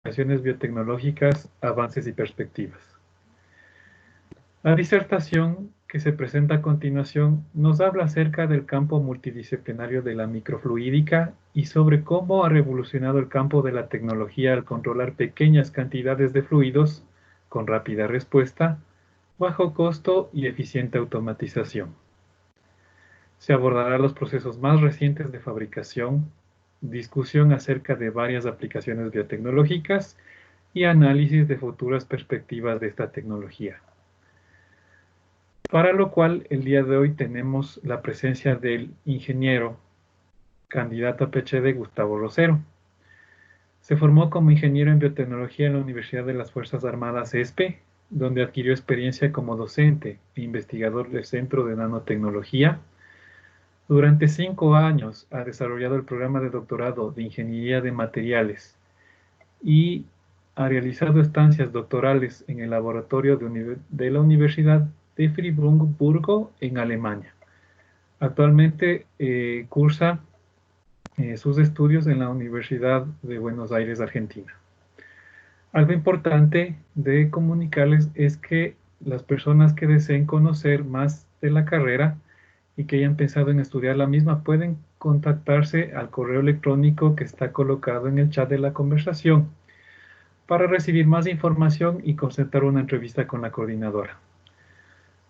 Aplicaciones biotecnológicas, avances y perspectivas. La disertación que se presenta a continuación nos habla acerca del campo multidisciplinario de la microfluídica y sobre cómo ha revolucionado el campo de la tecnología al controlar pequeñas cantidades de fluidos con rápida respuesta, bajo costo y eficiente automatización. Se abordará los procesos más recientes de fabricación, discusión acerca de varias aplicaciones biotecnológicas y análisis de futuras perspectivas de esta tecnología. Para lo cual, el día de hoy tenemos la presencia del ingeniero candidato a PhD Gustavo Rosero. Se formó como ingeniero en biotecnología en la Universidad de las Fuerzas Armadas ESPE, donde adquirió experiencia como docente e investigador del Centro de Nanotecnología. Durante 5 años ha desarrollado el programa de doctorado de Ingeniería de Materiales y ha realizado estancias doctorales en el laboratorio de la Universidad de Friburgo en Alemania. Actualmente cursa sus estudios en la Universidad de Buenos Aires, Argentina. Algo importante de comunicarles es que las personas que deseen conocer más de la carrera y que hayan pensado en estudiar la misma pueden contactarse al correo electrónico que está colocado en el chat de la conversación para recibir más información y concertar una entrevista con la coordinadora.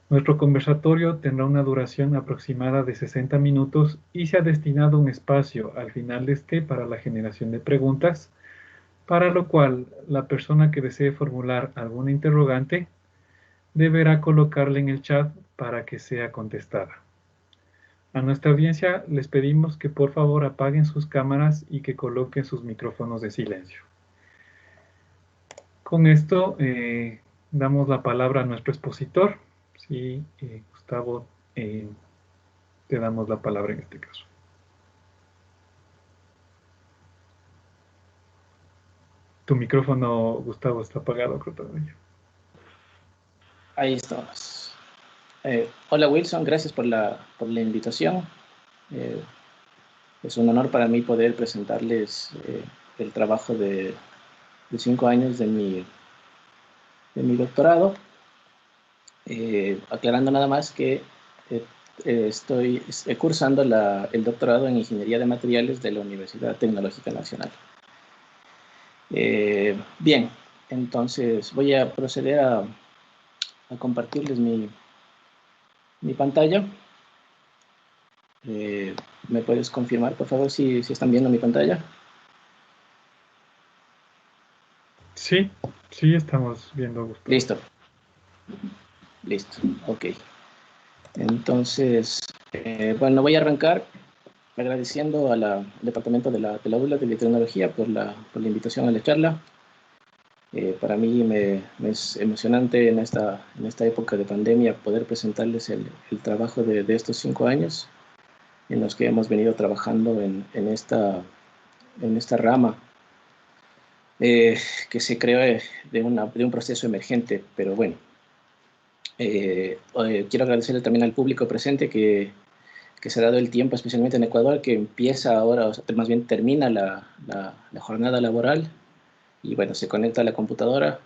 Nuestro conversatorio tendrá una duración aproximada de 60 minutos y se ha destinado un espacio al final de este para la generación de preguntas, para lo cual la persona que desee formular alguna interrogante deberá colocarla en el chat para que sea contestada. A nuestra audiencia les pedimos que por favor apaguen sus cámaras y que coloquen sus micrófonos de silencio. Con esto damos la palabra a nuestro expositor. Sí, Gustavo, te damos la palabra en este caso. Tu micrófono, Gustavo, está apagado, creo todavía. Ahí estamos. Hola Wilson, gracias por la invitación. Es un honor para mí poder presentarles el trabajo de 5 años de mi doctorado. Aclarando nada más que estoy cursando el doctorado en Ingeniería de Materiales de la Universidad Tecnológica Nacional. Bien, entonces voy a proceder a compartirles mi pantalla. ¿Me puedes confirmar, por favor, si están viendo mi pantalla? Sí, sí estamos viendo, Gustavo. Listo, ok. Entonces, bueno, voy a arrancar agradeciendo al departamento de la Aula de Biotecnología por la invitación a la charla. Para mí me es emocionante en esta época de pandemia poder presentarles el trabajo de estos 5 años en los que hemos venido trabajando en esta rama que se creó de un proceso emergente, pero bueno. Quiero agradecerle también al público presente que se ha dado el tiempo, especialmente en Ecuador, que empieza ahora, o sea, más bien termina la jornada laboral y bueno, se conecta a la computadora.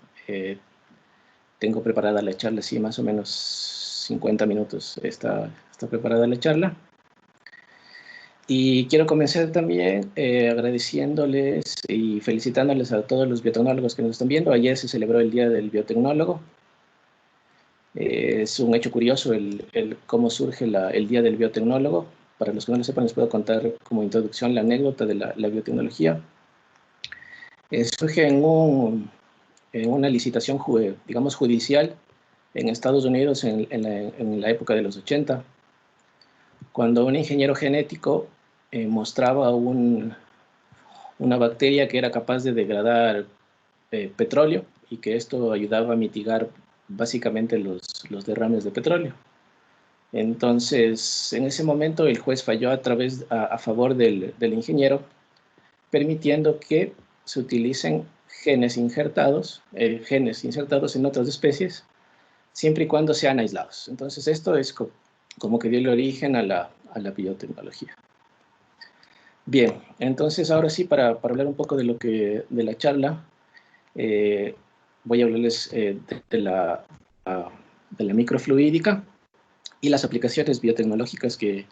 Tengo preparada la charla, sí, más o menos 50 minutos está preparada la charla. Y quiero comenzar también agradeciéndoles y felicitándoles a todos los biotecnólogos que nos están viendo. Ayer se celebró el Día del Biotecnólogo. Es un hecho curioso el cómo surge el Día del Biotecnólogo. Para los que no lo sepan, les puedo contar como introducción la anécdota de la biotecnología. Surge en una licitación, digamos, judicial en Estados Unidos en la época de los 80, cuando un ingeniero genético mostraba una bacteria que era capaz de degradar petróleo y que esto ayudaba a mitigar básicamente los derrames de petróleo. Entonces, en ese momento el juez falló a favor del ingeniero, permitiendo que se utilicen genes insertados en otras especies, siempre y cuando sean aislados. Entonces, esto es como que dio el origen a la biotecnología. Bien, entonces ahora sí, para hablar un poco de la charla, Voy a hablarles de la microfluídica y las aplicaciones biotecnológicas que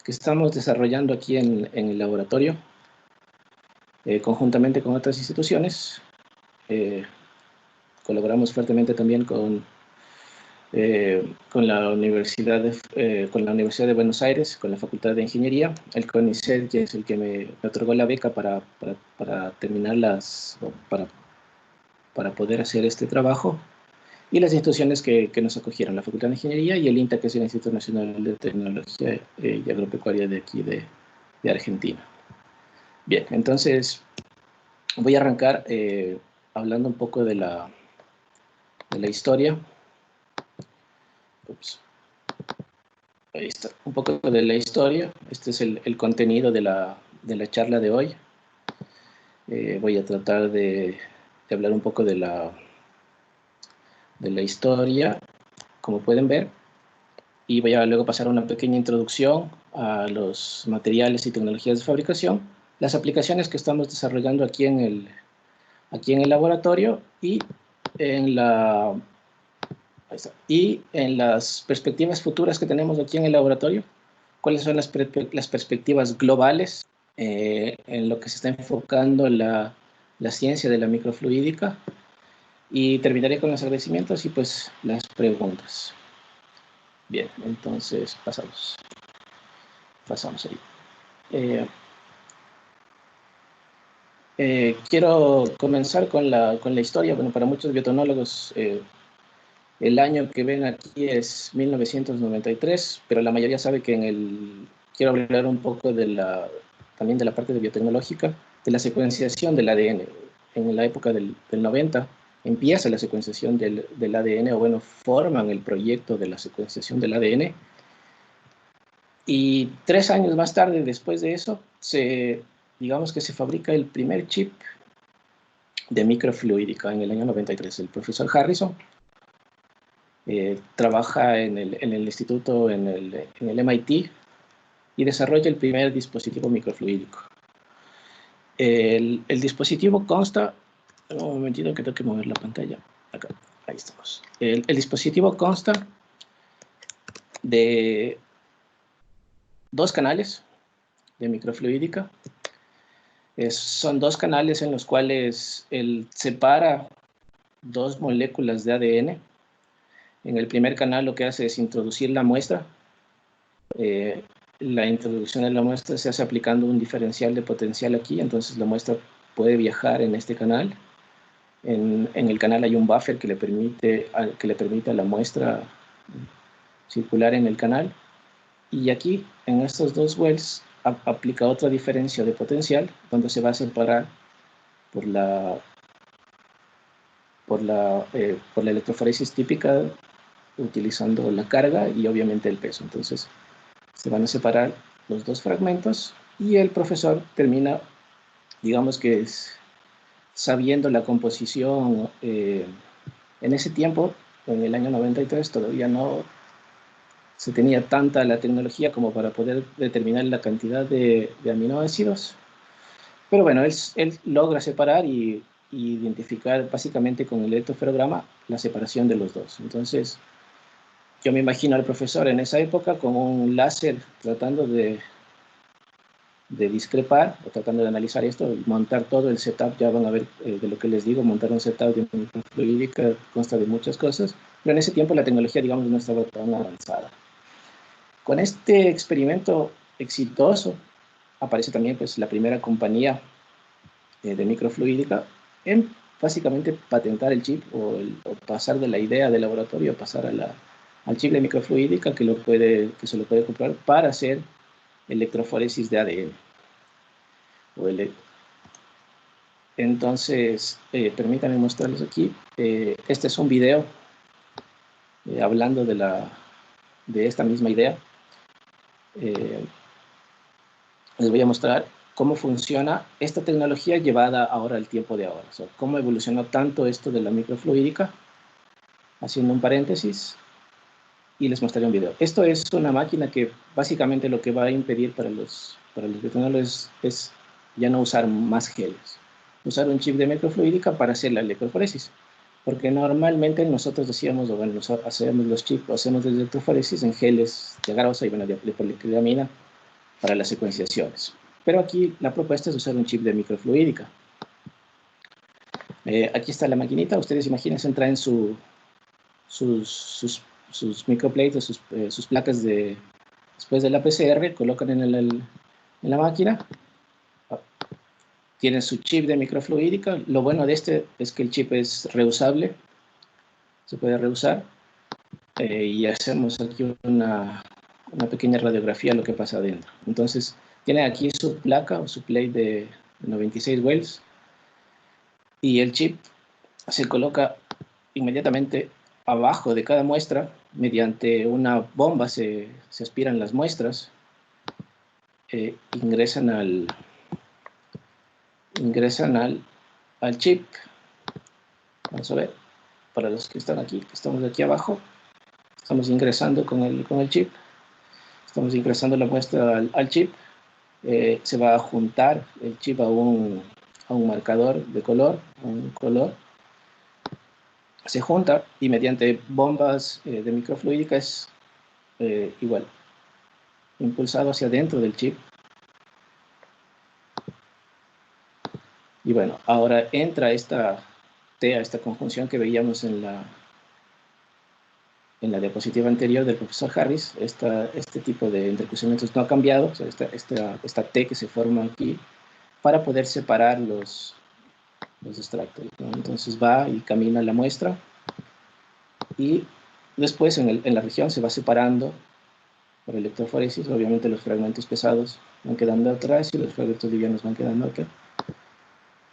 estamos desarrollando aquí en el laboratorio, conjuntamente con otras instituciones. Colaboramos fuertemente también con la Universidad de Buenos Aires, con la Facultad de Ingeniería, el CONICET, que es el que me otorgó la beca para terminar para poder hacer este trabajo, y las instituciones que nos acogieron, la Facultad de Ingeniería y el INTA, que es el Instituto Nacional de Tecnología y Agropecuaria de aquí de Argentina. Bien, entonces voy a arrancar hablando un poco de la historia. Ups. Ahí está, un poco de la historia. Este es el contenido de la charla de hoy. Voy a tratar de hablar un poco de la historia, como pueden ver, y voy a luego pasar a una pequeña introducción a los materiales y tecnologías de fabricación, las aplicaciones que estamos desarrollando aquí en el laboratorio y en las perspectivas futuras que tenemos aquí en el laboratorio, cuáles son las perspectivas globales en lo que se está enfocando la ciencia de la microfluídica, y terminaré con los agradecimientos y pues las preguntas. Bien, entonces pasamos ahí. Quiero comenzar con la historia. Bueno, para muchos biotecnólogos el año que ven aquí es 1993, pero la mayoría sabe que quiero hablar un poco también de la parte de biotecnológica, de la secuenciación del ADN. En la época del 90 empieza la secuenciación del ADN, o bueno, forman el proyecto de la secuenciación del ADN, y 3 años más tarde, después de eso, digamos que se fabrica el primer chip de microfluídica en el año 93. El profesor Harrison trabaja en el instituto, en el MIT, y desarrolla el primer dispositivo microfluídico. El dispositivo consta, un momentito que tengo que mover la pantalla, acá, ahí estamos. El dispositivo consta de 2 canales de microfluídica. Son 2 canales en los cuales él separa 2 moléculas de ADN. En el primer canal lo que hace es introducir la muestra. La introducción de la muestra se hace aplicando un diferencial de potencial aquí, entonces la muestra puede viajar en este canal. En el canal hay un buffer que le permite a la muestra circular en el canal, y aquí en estos 2 wells aplica otra diferencia de potencial, donde se va a separar por la electroforesis típica, utilizando la carga y obviamente el peso. Entonces se van a separar los 2 fragmentos, y el profesor termina, digamos que sabiendo la composición. En ese tiempo, en el año 93, todavía no se tenía tanta la tecnología como para poder determinar la cantidad de aminoácidos, pero bueno, él logra separar y identificar básicamente con el electroferograma la separación de los 2. Entonces yo me imagino al profesor en esa época con un láser tratando de discrepar, o tratando de analizar esto, y montar todo el setup. Ya van a ver de lo que les digo, montar un setup de microfluídica consta de muchas cosas, pero en ese tiempo la tecnología, digamos, no estaba tan avanzada. Con este experimento exitoso aparece también pues la primera compañía de microfluídica en básicamente patentar el chip, o pasar de la idea del laboratorio a pasar al chip de microfluídica, que se lo puede comprar para hacer electroforesis de ADN. Entonces, permítanme mostrarles aquí. Este es un video hablando de esta misma idea. Les voy a mostrar cómo funciona esta tecnología llevada ahora al tiempo de ahora. O sea, cómo evolucionó tanto esto de la microfluídica, haciendo un paréntesis, y les mostraré un video. Esto es una máquina que básicamente lo que va a impedir para los biotecnólogos es ya no usar más geles. usar un chip de microfluídica para hacer la electroforesis. Porque normalmente nosotros decíamos, o bueno, hacemos los chips, hacemos la electroforesis en geles de agarrosa y bueno, de policrilamina para las secuenciaciones. Pero aquí la propuesta es usar un chip de microfluídica. Aquí está la maquinita, ustedes imagínense, traen sus microplates, sus placas después de la PCR, colocan en la máquina, tienen su chip de microfluídica. Lo bueno de este es que el chip es reusable, se puede reusar, y hacemos aquí una pequeña radiografía de lo que pasa adentro. Entonces, tiene aquí su placa o su plate de 96 wells, y el chip se coloca inmediatamente abajo de cada muestra. Mediante una bomba se aspiran las muestras, ingresan al chip. Vamos a ver, para los que están aquí, estamos aquí abajo, estamos ingresando con el chip, estamos ingresando la muestra al chip. Se va a juntar el chip a un marcador de color, un color. Se junta y mediante bombas de microfluídica es igual, impulsado hacia adentro del chip. Y bueno, ahora entra esta conjunción que veíamos en la diapositiva anterior del profesor Harris. Este tipo de intercruciamientos no ha cambiado, o sea, esta T que se forma aquí para poder separar los extractos, ¿no? Entonces va y camina la muestra, y después en la región se va separando por electroforesis. Obviamente los fragmentos pesados van quedando atrás y los fragmentos livianos van quedando acá.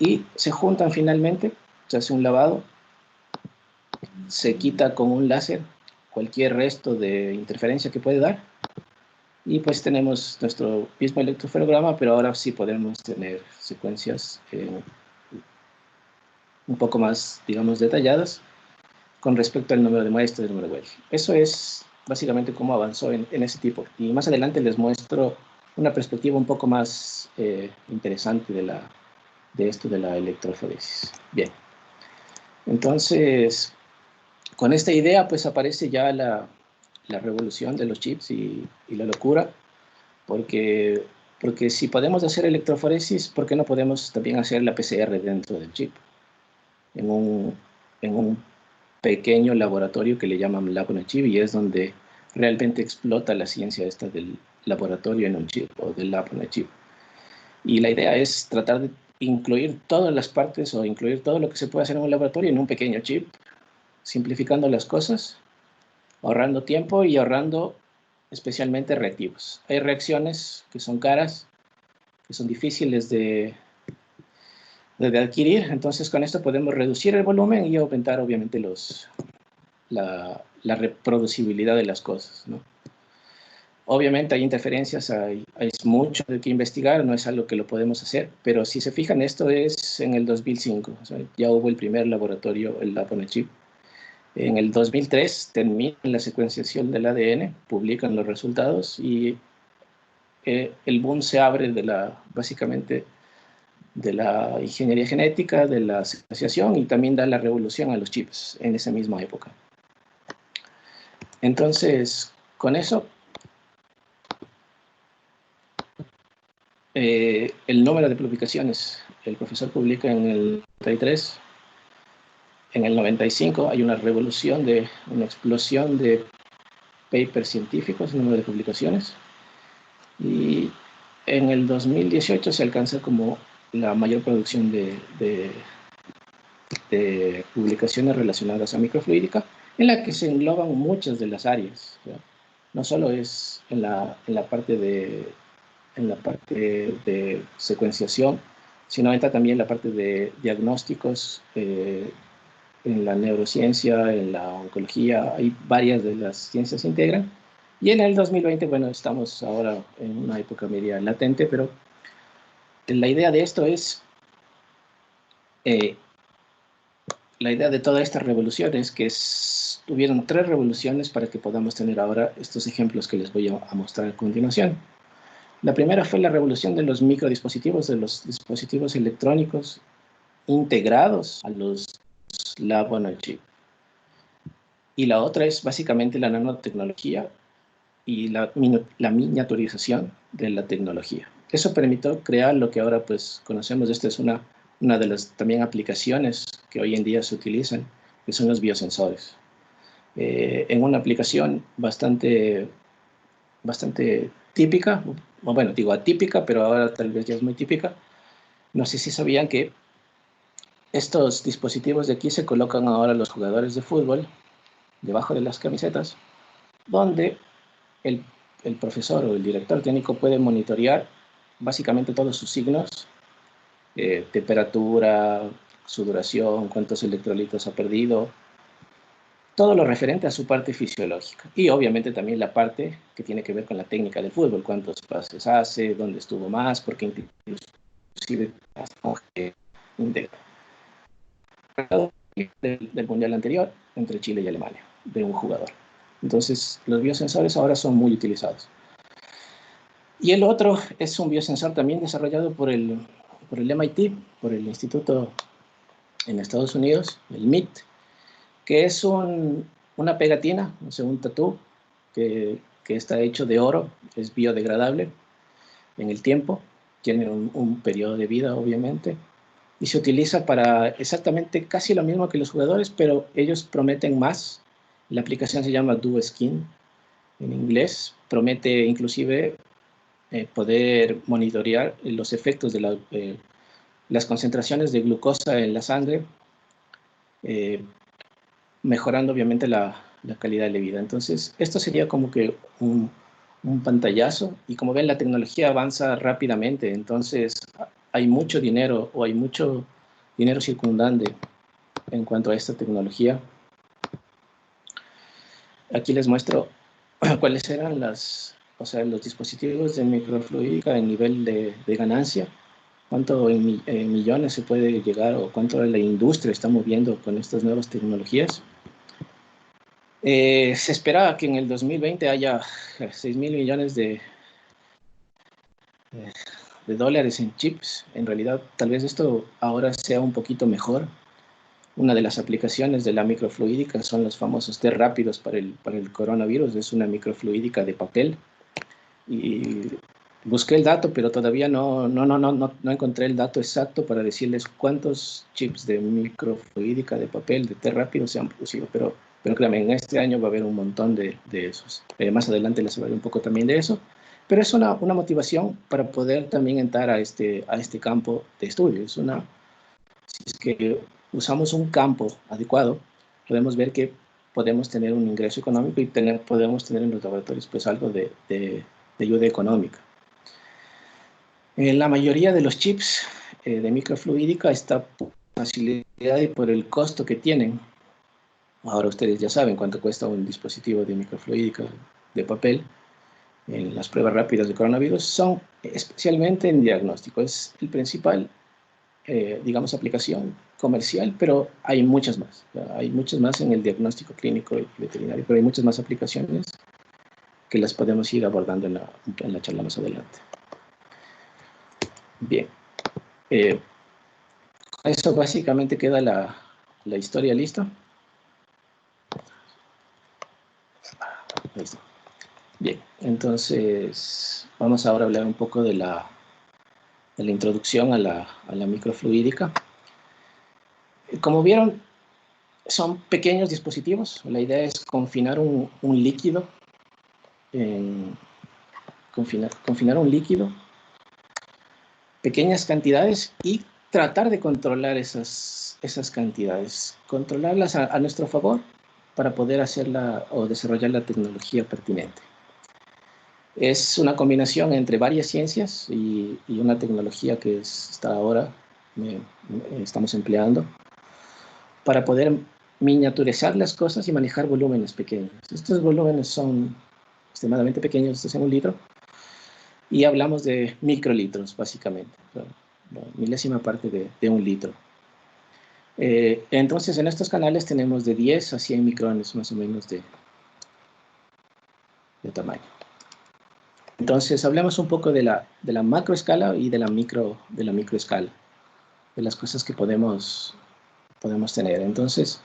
Y se juntan finalmente, se hace un lavado, se quita con un láser cualquier resto de interferencia que puede dar, y pues tenemos nuestro mismo electroferograma, pero ahora sí podemos tener secuencias un poco más, digamos, detalladas con respecto al número de muestras, del número de Wells. Eso es básicamente cómo avanzó en ese tipo. Y más adelante les muestro una perspectiva un poco más interesante de esto de la electroforesis. Bien, entonces, con esta idea pues aparece ya la revolución de los chips y la locura, porque si podemos hacer electroforesis, ¿por qué no podemos también hacer la PCR dentro del chip? En un pequeño laboratorio que le llaman Lab on a Chip, y es donde realmente explota la ciencia esta del laboratorio en un chip o del Lab on a Chip. Y la idea es tratar de incluir todas las partes o incluir todo lo que se puede hacer en un laboratorio en un pequeño chip, simplificando las cosas, ahorrando tiempo y ahorrando especialmente reactivos. Hay reacciones que son caras, que son difíciles de adquirir, entonces con esto podemos reducir el volumen y aumentar obviamente la reproducibilidad de las cosas, ¿no? Obviamente hay interferencias, hay mucho de que investigar, no es algo que lo podemos hacer, pero si se fijan, esto es en el 2005, o sea, ya hubo el primer laboratorio, el Lab on a Chip. En el 2003 terminan la secuenciación del ADN, publican los resultados, y el boom se abre básicamente de la ingeniería genética, de la secuenciación, y también da la revolución a los chips en esa misma época. Entonces, con eso, el número de publicaciones, el profesor publica en el 93, en el 95 hay una revolución, una explosión de papers científicos, el número de publicaciones, y en el 2018 se alcanza como la mayor producción de publicaciones relacionadas a microfluídica, en la que se engloban muchas de las áreas, ¿verdad? No solo es en la parte de secuenciación, sino entra también la parte de diagnósticos, en la neurociencia, en la oncología. Hay varias de las ciencias se integran. Y en el 2020, bueno, estamos ahora en una época media latente, pero la idea de esto es, la idea de toda esta revolución es que tuvieron 3 revoluciones para que podamos tener ahora estos ejemplos que les voy a mostrar a continuación. La primera fue la revolución de los microdispositivos, de los dispositivos electrónicos, integrados a los lab on a chip. Y la otra es básicamente la nanotecnología y la miniaturización de la tecnología. Eso permitió crear lo que ahora pues conocemos. Esta es una de las también aplicaciones que hoy en día se utilizan, que son los biosensores. En una aplicación bastante típica, o bueno, digo atípica, pero ahora tal vez ya es muy típica. No sé si sabían que estos dispositivos de aquí se colocan ahora los jugadores de fútbol debajo de las camisetas, donde el profesor o el director técnico puede monitorear básicamente todos sus signos, temperatura, sudoración, cuántos electrolitos ha perdido, todo lo referente a su parte fisiológica. Y obviamente también la parte que tiene que ver con la técnica del fútbol, cuántos pases hace, dónde estuvo más, porque inclusive del mundial anterior entre Chile y Alemania, de un jugador. Entonces, los biosensores ahora son muy utilizados. Y el otro es un biosensor también desarrollado por el MIT, por el instituto en Estados Unidos, el MIT, que es una pegatina, o sea, un tatú que está hecho de oro, es biodegradable en el tiempo, tiene un periodo de vida, obviamente, y se utiliza para exactamente casi lo mismo que los jugadores, pero ellos prometen más. La aplicación se llama DoSkin en inglés, promete inclusive poder monitorear los efectos de las concentraciones de glucosa en la sangre, mejorando obviamente la calidad de vida. Entonces, esto sería como que un pantallazo, y como ven, la tecnología avanza rápidamente, entonces hay mucho dinero, o hay mucho dinero circundante en cuanto a esta tecnología. Aquí les muestro cuáles eran los dispositivos de microfluídica en nivel de ganancia, cuánto en millones se puede llegar, o cuánto la industria está moviendo con estas nuevas tecnologías. Se espera que en el 2020 haya 6.000 millones de dólares en chips. En realidad, tal vez esto ahora sea un poquito mejor. Una de las aplicaciones de la microfluídica son los famosos test rápidos para el coronavirus. Es una microfluídica de papel. Y busqué el dato, pero todavía no encontré el dato exacto para decirles cuántos chips de microfluídica de papel, de test rápido, se han producido. Pero créanme, en este año va a haber un montón de esos. Más adelante les hablaré un poco también de eso. Pero es una motivación para poder también entrar a este campo de estudio. Si es que usamos un campo adecuado, podemos ver que podemos tener un ingreso económico y podemos tener en los laboratorios pues algo de ayuda económica. En la mayoría de los chips de microfluídica, esta facilidad y por el costo que tienen. Ahora ustedes ya saben cuánto cuesta un dispositivo de microfluídica de papel. En las pruebas rápidas de coronavirus son especialmente en diagnóstico. Es el principal, digamos, aplicación comercial, pero hay muchas más. Hay muchas más en el diagnóstico clínico y veterinario, pero hay muchas más aplicaciones que las podemos ir abordando en la charla más adelante. Bien. Eso básicamente queda la historia lista. Ahí está. Bien, entonces vamos ahora a hablar un poco de la introducción a la microfluídica. Como vieron, son pequeños dispositivos. La idea es confinar un líquido, confinar un líquido, pequeñas cantidades, y tratar de controlar esas cantidades, controlarlas a nuestro favor para poder hacerla o desarrollar la tecnología pertinente. Es una combinación entre varias ciencias y una tecnología que hasta ahora estamos empleando para poder miniaturizar las cosas y manejar volúmenes pequeños. Estos volúmenes son extremadamente pequeños, estos en un litro, y hablamos de microlitros, básicamente, la milésima parte de un litro. Entonces, en estos canales tenemos de 10 a 100 micrones, más o menos, de tamaño. Entonces, hablemos un poco de la macroescala y de la microescala. las cosas que podemos tener. Entonces,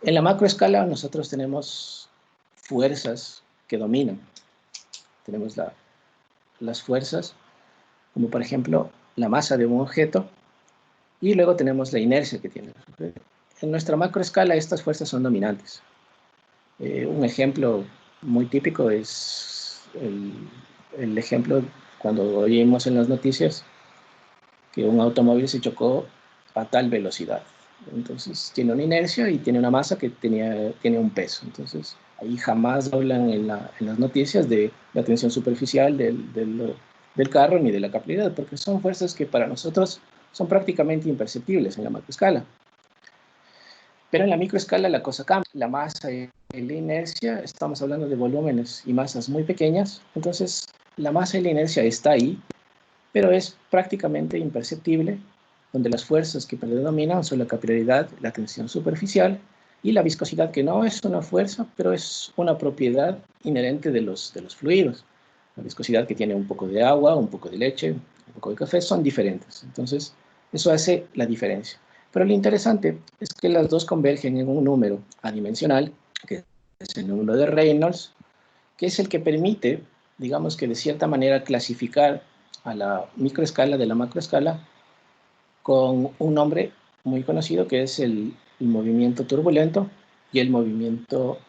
en la macroescala nosotros tenemos fuerzas que dominan. Tenemos las fuerzas, como por ejemplo la masa de un objeto, y luego tenemos la inercia que tiene el objeto. En nuestra macroescala estas fuerzas son dominantes. Un ejemplo muy típico es el ejemplo cuando oímos en las noticias que un automóvil se chocó a tal velocidad. Entonces tiene una inercia y tiene una masa que tiene un peso. Entonces ahí jamás hablan en las noticias de la tensión superficial del carro ni de la capilaridad, porque son fuerzas que para nosotros son prácticamente imperceptibles en la macroescala. Pero en la microescala la cosa cambia. La masa y la inercia, estamos hablando de volúmenes y masas muy pequeñas, entonces la masa y la inercia está ahí, pero es prácticamente imperceptible, donde las fuerzas que predominan son la capilaridad, la tensión superficial y la viscosidad, que no es una fuerza, pero es una propiedad inherente de los fluidos. La viscosidad que tiene un poco de agua, un poco de leche, un poco de café, son diferentes. Entonces, eso hace la diferencia. Pero lo interesante es que las dos convergen en un número adimensional, que es el número de Reynolds, que es el que permite, digamos que de cierta manera, clasificar a la microescala de la macroescala con un nombre muy conocido que es el movimiento turbulento, y el movimiento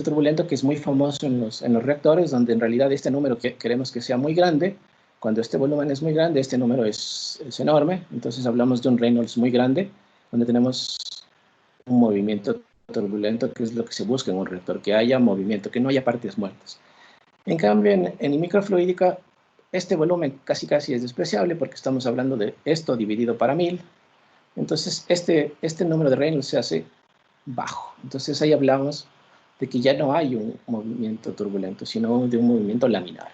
turbulento, que es muy famoso en los reactores, donde en realidad este número queremos que sea muy grande. Cuando este volumen es muy grande, este número es enorme, entonces hablamos de un Reynolds muy grande, donde tenemos un movimiento turbulento, que es lo que se busca en un reactor, que haya movimiento, que no haya partes muertas. En cambio, en microfluídica, este volumen casi es despreciable, porque estamos hablando de esto dividido para 1000. Entonces, este número de Reynolds se hace bajo. Entonces, ahí hablamos de que ya no hay un movimiento turbulento, sino de un movimiento laminar.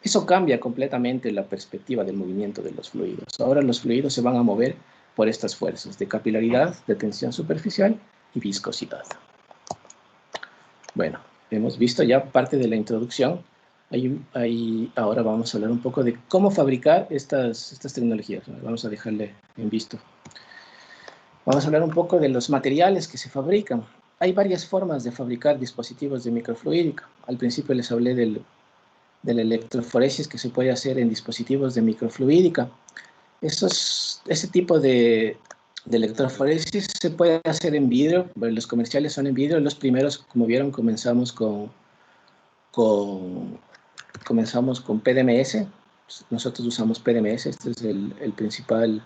Eso cambia completamente la perspectiva del movimiento de los fluidos. Ahora los fluidos se van a mover por estas fuerzas de capilaridad, de tensión superficial y viscosidad. Bueno, hemos visto ya parte de la introducción. Ahora vamos a hablar un poco de cómo fabricar estas tecnologías. Vamos a dejarle en visto. Vamos a hablar un poco de los materiales que se fabrican. Hay varias formas de fabricar dispositivos de microfluídica. Al principio les hablé de la electroforesis que se puede hacer en dispositivos de microfluídica. Ese tipo de electroforesis se puede hacer en vidrio. Bueno, los comerciales son en vidrio. Los primeros, como vieron, comenzamos con PDMS. Nosotros usamos PDMS. Este es el principal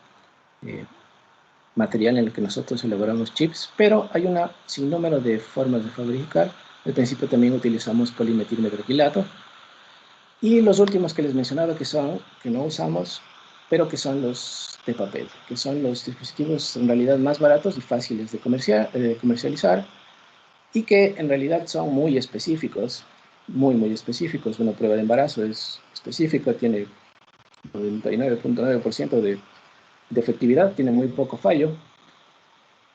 material en el que nosotros elaboramos chips, pero hay un sinnúmero de formas de fabricar. Al principio también utilizamos polimetilmetacrilato. Y los últimos que les mencionaba que no usamos, pero que son los de papel, que son los dispositivos en realidad más baratos y fáciles de comercializar, y que en realidad son muy específicos, muy específicos. Una prueba de embarazo es específica, tiene 99.9% de efectividad, tiene muy poco fallo.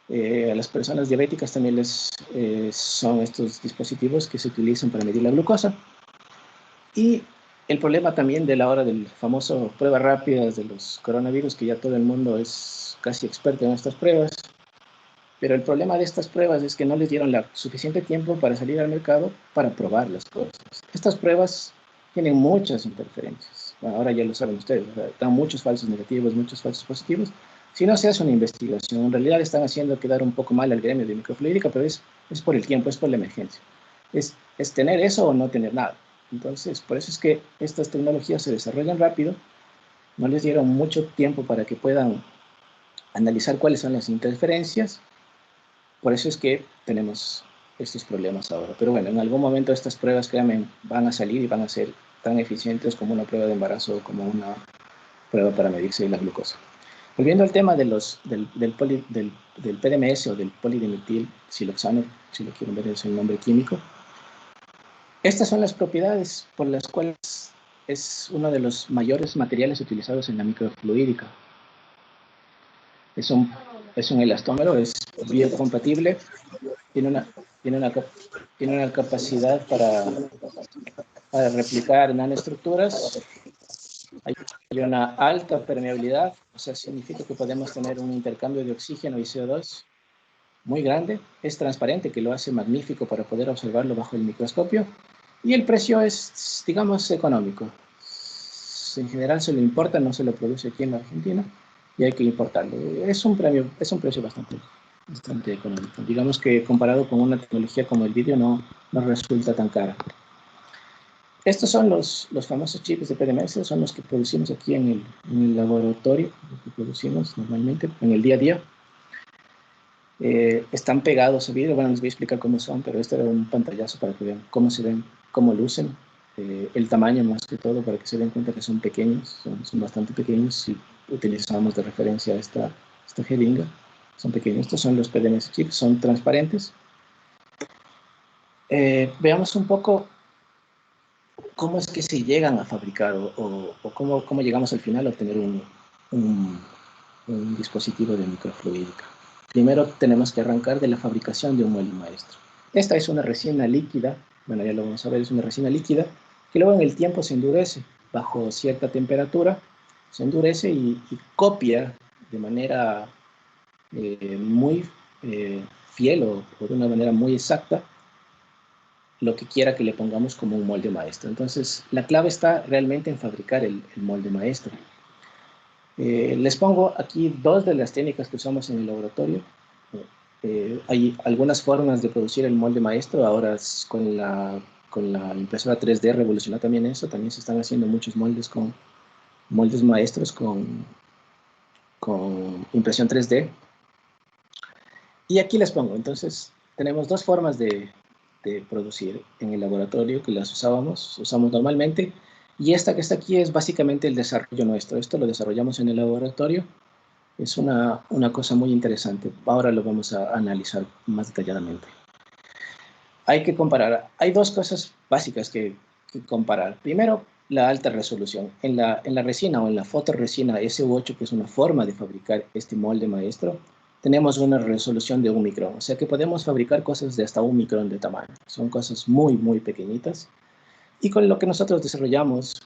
A las personas diabéticas también son estos dispositivos que se utilizan para medir la glucosa. Y el problema también de la hora del famoso pruebas rápidas de los coronavirus, que ya todo el mundo es casi experto en estas pruebas, pero el problema de estas pruebas es que no les dieron suficiente tiempo para salir al mercado para probar las cosas. Estas pruebas tienen muchas interferencias. Bueno, ahora ya lo saben ustedes, ¿verdad? Dan muchos falsos negativos, muchos falsos positivos. Si no se hace una investigación, en realidad están haciendo quedar un poco mal al gremio de microfluídica, pero es por el tiempo, es por la emergencia. Es tener eso o no tener nada. Entonces, por eso es que estas tecnologías se desarrollan rápido, no les dieron mucho tiempo para que puedan analizar cuáles son las interferencias, por eso es que tenemos estos problemas ahora. Pero bueno, en algún momento estas pruebas, créanme, van a salir y van a ser tan eficientes como una prueba de embarazo o como una prueba para medirse la glucosa. Volviendo al tema del PDMS o del polidimetil siloxano, si lo quieren ver es el nombre químico. Estas son las propiedades por las cuales es uno de los mayores materiales utilizados en la microfluídica. Es un elastómero, es biocompatible, tiene una capacidad para replicar nanoestructuras, hay una alta permeabilidad, O sea, significa que podemos tener un intercambio de oxígeno y CO2 muy grande, es transparente, que lo hace magnífico para poder observarlo bajo el microscopio, y el precio es, digamos, económico. En general se lo importa, no se lo produce aquí en la Argentina, y hay que importarlo. Es un precio bastante económico. Digamos que comparado con una tecnología como el vídeo no resulta tan cara. Estos son los famosos chips de PDMS, son los que producimos aquí en el laboratorio, los que producimos normalmente en el día a día. Están pegados a vidrio, bueno, les voy a explicar cómo son, pero este era un pantallazo para que vean cómo se ven, cómo lucen, el tamaño más que todo, para que se den cuenta que son pequeños, son bastante pequeños, si utilizamos de referencia esta jeringa, son pequeños. Estos son los PDMS chips, son transparentes. Veamos un poco cómo es que se llegan a fabricar o cómo llegamos al final a obtener un dispositivo de microfluídica. Primero tenemos que arrancar de la fabricación de un molde maestro. Esta es una resina líquida, bueno, ya lo vamos a ver, es una resina líquida que luego en el tiempo se endurece bajo cierta temperatura, se endurece y copia de manera muy fiel o de una manera muy exacta lo que quiera que le pongamos como un molde maestro. Entonces, la clave está realmente en fabricar el molde maestro. Les pongo aquí dos de las técnicas que usamos en el laboratorio. Hay algunas formas de producir el molde maestro. Ahora con la impresora 3D revolucionó también eso. También se están haciendo muchos moldes maestros con impresión 3D. Y aquí les pongo. Entonces, tenemos dos formas de producir en el laboratorio que las usamos normalmente. Y esta que está aquí es básicamente el desarrollo nuestro. Esto lo desarrollamos en el laboratorio. Es una cosa muy interesante. Ahora lo vamos a analizar más detalladamente. Hay que comparar. Hay dos cosas básicas que comparar. Primero, la alta resolución. En la resina o en la fotoresina SU8, que es una forma de fabricar este molde maestro, tenemos una resolución de 1 micrón. O sea que podemos fabricar cosas de hasta 1 micrón de tamaño. Son cosas muy, muy pequeñitas. Y con lo que nosotros desarrollamos,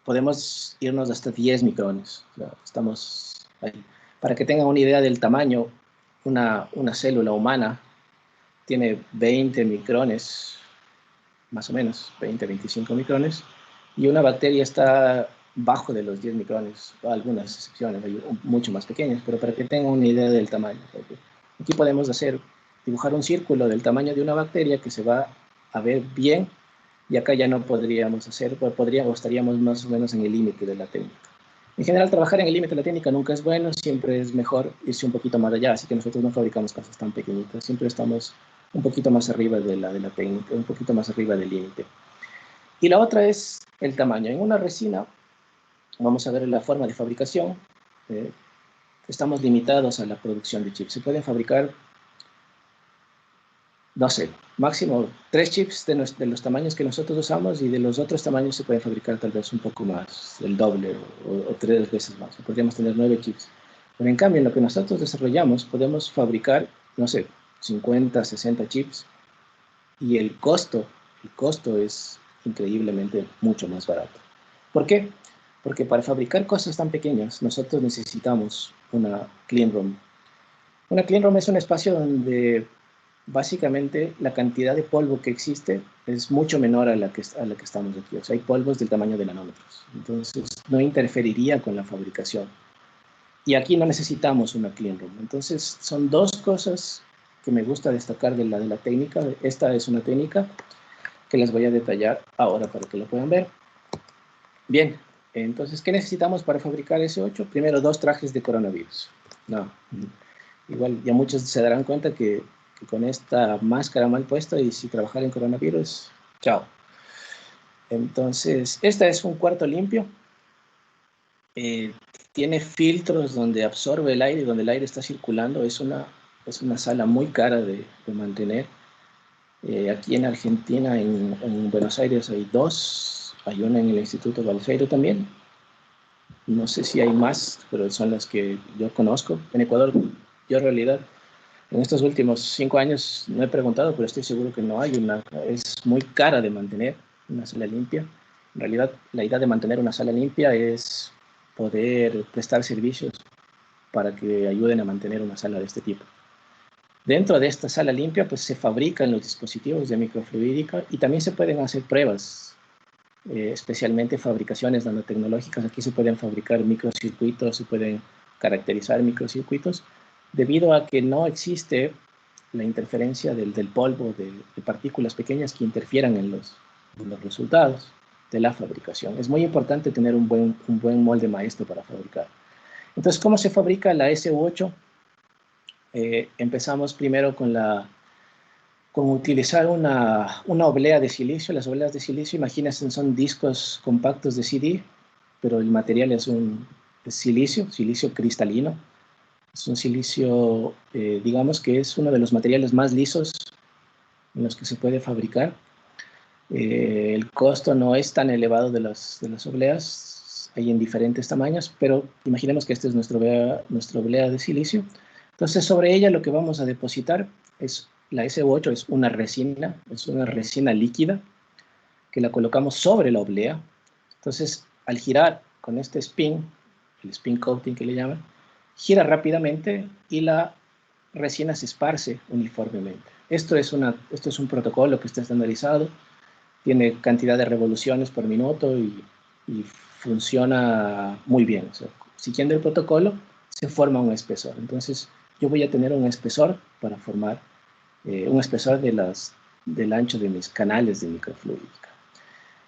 podemos irnos hasta 10 micrones. O sea, estamos ahí. Para que tengan una idea del tamaño, una célula humana tiene 20 micrones, más o menos, 20-25 micrones, y una bacteria está bajo de los 10 micrones, algunas excepciones, hay mucho más pequeñas, pero para que tengan una idea del tamaño. Aquí podemos dibujar un círculo del tamaño de una bacteria que se va a ver bien, y acá ya no podríamos hacer, estaríamos más o menos en el límite de la técnica. En general, trabajar en el límite de la técnica nunca es bueno, siempre es mejor irse un poquito más allá, así que nosotros no fabricamos cosas tan pequeñitas, siempre estamos un poquito más arriba de la técnica, un poquito más arriba del límite. Y la otra es el tamaño. En una resina, vamos a ver la forma de fabricación, estamos limitados a la producción de chips. Se pueden fabricar, no sé, máximo 3 chips de los tamaños que nosotros usamos, y de los otros tamaños se pueden fabricar tal vez un poco más, el doble o 3 veces más. Podríamos tener 9 chips. Pero en cambio, en lo que nosotros desarrollamos, podemos fabricar, no sé, 50, 60 chips, y el costo es increíblemente mucho más barato. ¿Por qué? Porque para fabricar cosas tan pequeñas, nosotros necesitamos una clean room. Una clean room es un espacio donde básicamente la cantidad de polvo que existe es mucho menor a la que estamos aquí. O sea, hay polvos del tamaño de nanómetros. Entonces, no interferiría con la fabricación. Y aquí no necesitamos una clean room. Entonces, son dos cosas que me gusta destacar de la técnica. Esta es una técnica que les voy a detallar ahora para que lo puedan ver. Bien, entonces, ¿qué necesitamos para fabricar S8? Primero, 2 trajes de coronavirus. No, igual ya muchos se darán cuenta que con esta máscara mal puesta, y si trabajar en coronavirus, chao. Entonces, esta es un cuarto limpio. Tiene filtros donde absorbe el aire, donde el aire está circulando. Es una sala muy cara de mantener. Aquí en Argentina, en Buenos Aires, hay 2. Hay una en el Instituto Balseiro también. No sé si hay más, pero son las que yo conozco. En Ecuador, yo en realidad, en estos últimos 5 años no he preguntado, pero estoy seguro que no hay una. Es muy cara de mantener una sala limpia. En realidad, la idea de mantener una sala limpia es poder prestar servicios para que ayuden a mantener una sala de este tipo. Dentro de esta sala limpia, pues se fabrican los dispositivos de microfluídica y también se pueden hacer pruebas, especialmente fabricaciones nanotecnológicas. Aquí se pueden fabricar microcircuitos, se pueden caracterizar microcircuitos, debido a que no existe la interferencia del polvo, de partículas pequeñas que interfieran en los resultados de la fabricación. Es muy importante tener un buen molde maestro para fabricar. Entonces, ¿cómo se fabrica la SU8? Empezamos primero con utilizar una oblea de silicio. Las obleas de silicio, imagínense, son discos compactos de CD, pero el material es silicio cristalino. Es un silicio, digamos que es uno de los materiales más lisos en los que se puede fabricar. El costo no es tan elevado de las obleas, hay en diferentes tamaños, pero imaginemos que esta es nuestra oblea de silicio. Entonces, sobre ella lo que vamos a depositar es la SU8, es una resina líquida que la colocamos sobre la oblea. Entonces, al girar con este spin, el spin coating que le llaman, gira rápidamente y la resina se esparce uniformemente. Esto es un protocolo que está estandarizado, tiene cantidad de revoluciones por minuto y funciona muy bien. O sea, siguiendo el protocolo, se forma un espesor. Entonces, yo voy a tener un espesor para formar un espesor del ancho de mis canales de microfluídica.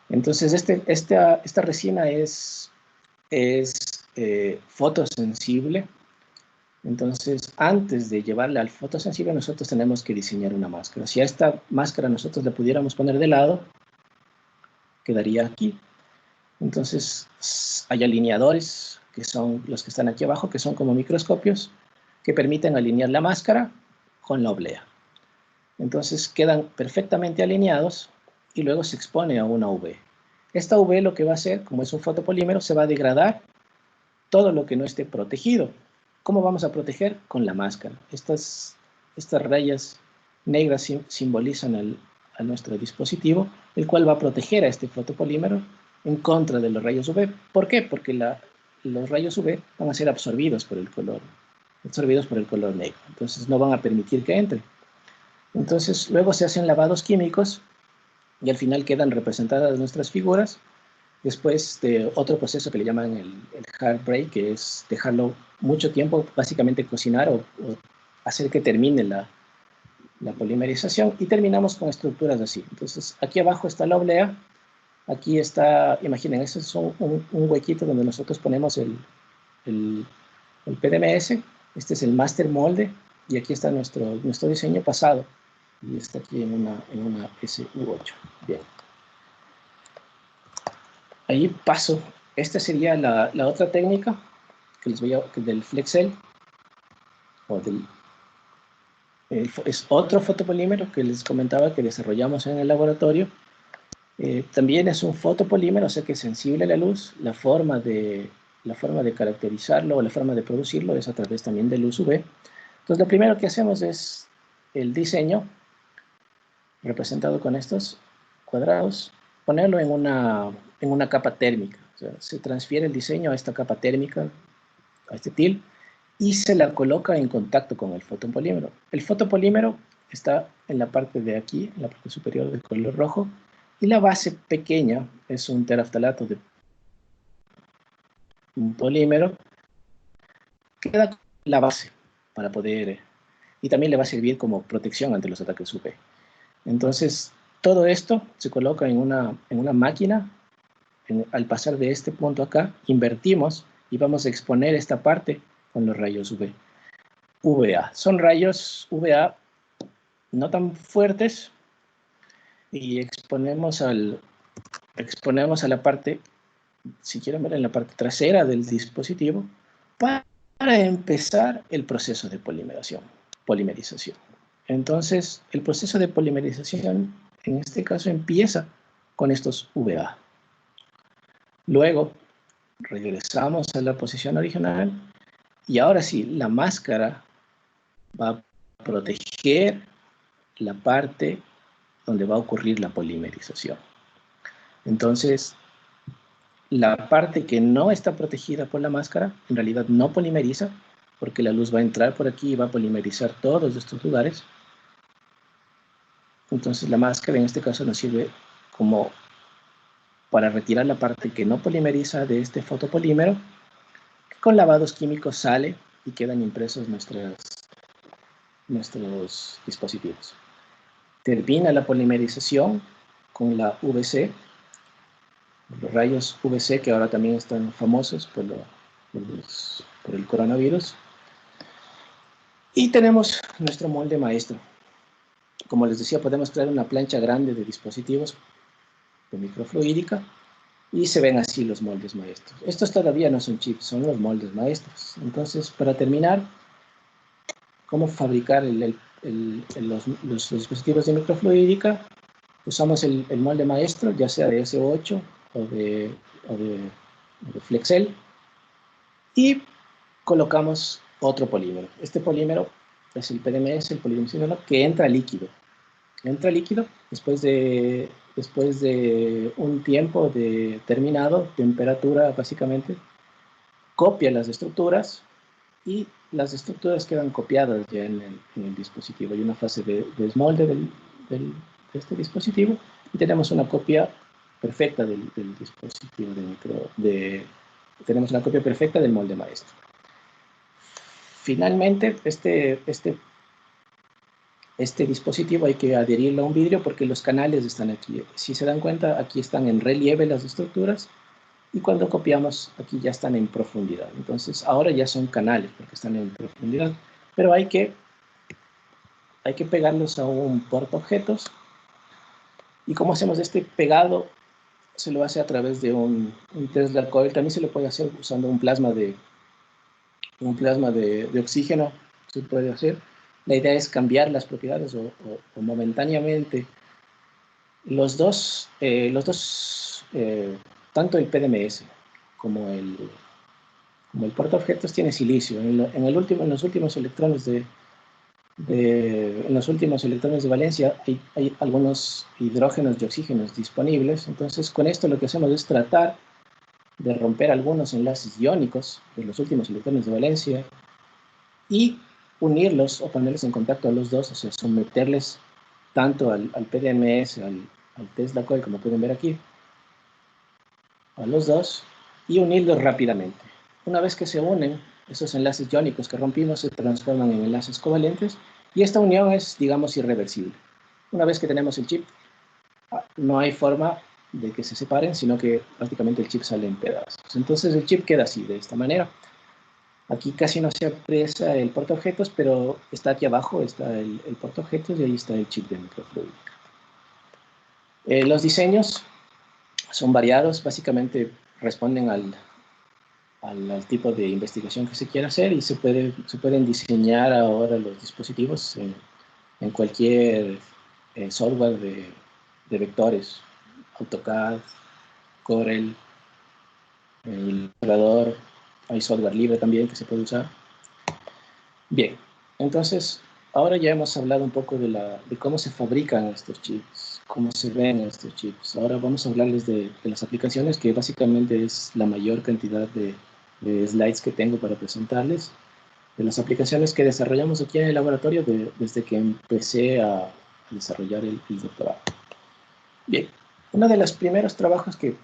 Entonces, esta resina es fotosensible. Entonces, antes de llevarla al fotosensible, nosotros tenemos que diseñar una máscara. Si a esta máscara nosotros la pudiéramos poner de lado, quedaría aquí. Entonces, hay alineadores, que son los que están aquí abajo, que son como microscopios, que permiten alinear la máscara con la oblea. Entonces, quedan perfectamente alineados y luego se expone a una UV. Esta UV lo que va a hacer, como es un fotopolímero, se va a degradar todo lo que no esté protegido. ¿Cómo vamos a proteger? Con la máscara. Estas rayas negras simbolizan a nuestro dispositivo, el cual va a proteger a este fotopolímero en contra de los rayos UV. ¿Por qué? Porque los rayos UV van a ser absorbidos por el color negro. Entonces no van a permitir que entre. Entonces luego se hacen lavados químicos y al final quedan representadas nuestras figuras. Después de otro proceso que le llaman el hard break, que es dejarlo mucho tiempo, básicamente cocinar o hacer que termine la polimerización, y terminamos con estructuras así. Entonces, aquí abajo está la oblea, aquí está, imaginen, este es un huequito donde nosotros ponemos el PDMS, este es el master molde, y aquí está nuestro diseño pasado, y está aquí en una SU8. Bien. Ahí paso. Esta sería la otra técnica que les voy a, del Flexel, es otro fotopolímero que les comentaba que desarrollamos en el laboratorio. También es un fotopolímero, o sea que es sensible a la luz. La forma de caracterizarlo o la forma de producirlo es a través también de luz UV. Entonces, lo primero que hacemos es el diseño, representado con estos cuadrados, ponerlo en una capa térmica. O sea, se transfiere el diseño a esta capa térmica, a este TIL, y se la coloca en contacto con el fotopolímero. El fotopolímero está en la parte de aquí, en la parte superior de color rojo, y la base pequeña es un teraftalato de un polímero, queda la base para poder, y también le va a servir como protección ante los ataques UV. Entonces, todo esto se coloca en una máquina. Al pasar de este punto acá, invertimos y vamos a exponer esta parte con los rayos UVA. Son rayos UVA no tan fuertes, y exponemos a la parte, si quieren ver, en la parte trasera del dispositivo, para empezar el proceso de polimerización. Entonces, el proceso de polimerización, en este caso, empieza con estos UVA. Luego, regresamos a la posición original, y ahora sí, la máscara va a proteger la parte donde va a ocurrir la polimerización. Entonces, la parte que no está protegida por la máscara, en realidad no polimeriza, porque la luz va a entrar por aquí y va a polimerizar todos estos lugares. Entonces la máscara en este caso nos sirve como para retirar la parte que no polimeriza de este fotopolímero, que con lavados químicos sale y quedan impresos nuestros dispositivos. Termina la polimerización con la UVC, los rayos UVC que ahora también están famosos por el coronavirus. Y tenemos nuestro molde maestro. Como les decía, podemos crear una plancha grande de dispositivos de microfluídica y se ven así los moldes maestros. Estos todavía no son chips, son los moldes maestros. Entonces, para terminar, ¿cómo fabricar los dispositivos de microfluídica? Usamos el molde maestro, ya sea de SO8 o de Flexel, y colocamos otro polímero. Este polímero es el PDMS, el polímero que entra líquido. Entra líquido después de un tiempo determinado, temperatura básicamente, copia las estructuras y las estructuras quedan copiadas ya en el dispositivo. Hay una fase de desmolde de este dispositivo y tenemos una copia perfecta del dispositivo tenemos una copia perfecta del molde maestro. Finalmente, este dispositivo hay que adherirlo a un vidrio porque los canales están aquí. Si se dan cuenta, aquí están en relieve las estructuras y cuando copiamos, aquí ya están en profundidad. Entonces, ahora ya son canales porque están en profundidad, pero hay que pegarlos a un portaobjetos. ¿Y cómo hacemos este pegado? Se lo hace a través de un Tesla Coil. También se lo puede hacer usando un plasma de oxígeno. Se puede hacer. La idea es cambiar las propiedades o momentáneamente los dos, tanto el PDMS como el portaobjetos tiene silicio. En los últimos electrones de valencia hay algunos hidrógenos y oxígenos disponibles. Entonces, con esto lo que hacemos es tratar de romper algunos enlaces iónicos de los últimos electrones de valencia y unirlos o ponerles en contacto a los dos, o sea, someterles tanto al PDMS, al Tesla Coil, como pueden ver aquí, a los dos, y unirlos rápidamente. Una vez que se unen, esos enlaces iónicos que rompimos se transforman en enlaces covalentes, y esta unión es, digamos, irreversible. Una vez que tenemos el chip, no hay forma de que se separen, sino que prácticamente el chip sale en pedazos. Entonces el chip queda así, de esta manera. Aquí casi no se aprecia el portaobjetos, pero está aquí abajo, está el portaobjetos y ahí está el chip de microfluídica. Los diseños son variados, básicamente responden al tipo de investigación que se quiera hacer y se pueden diseñar ahora los dispositivos en cualquier software de vectores, AutoCAD, Corel, Illustrator, hay software libre también que se puede usar. Bien, entonces ahora ya hemos hablado un poco de cómo se fabrican estos chips, cómo se ven estos chips. Ahora vamos a hablarles de las aplicaciones, que básicamente es la mayor cantidad de slides que tengo para presentarles, de las aplicaciones que desarrollamos aquí en el laboratorio desde que empecé a desarrollar el doctorado. Bien, uno de los primeros trabajos que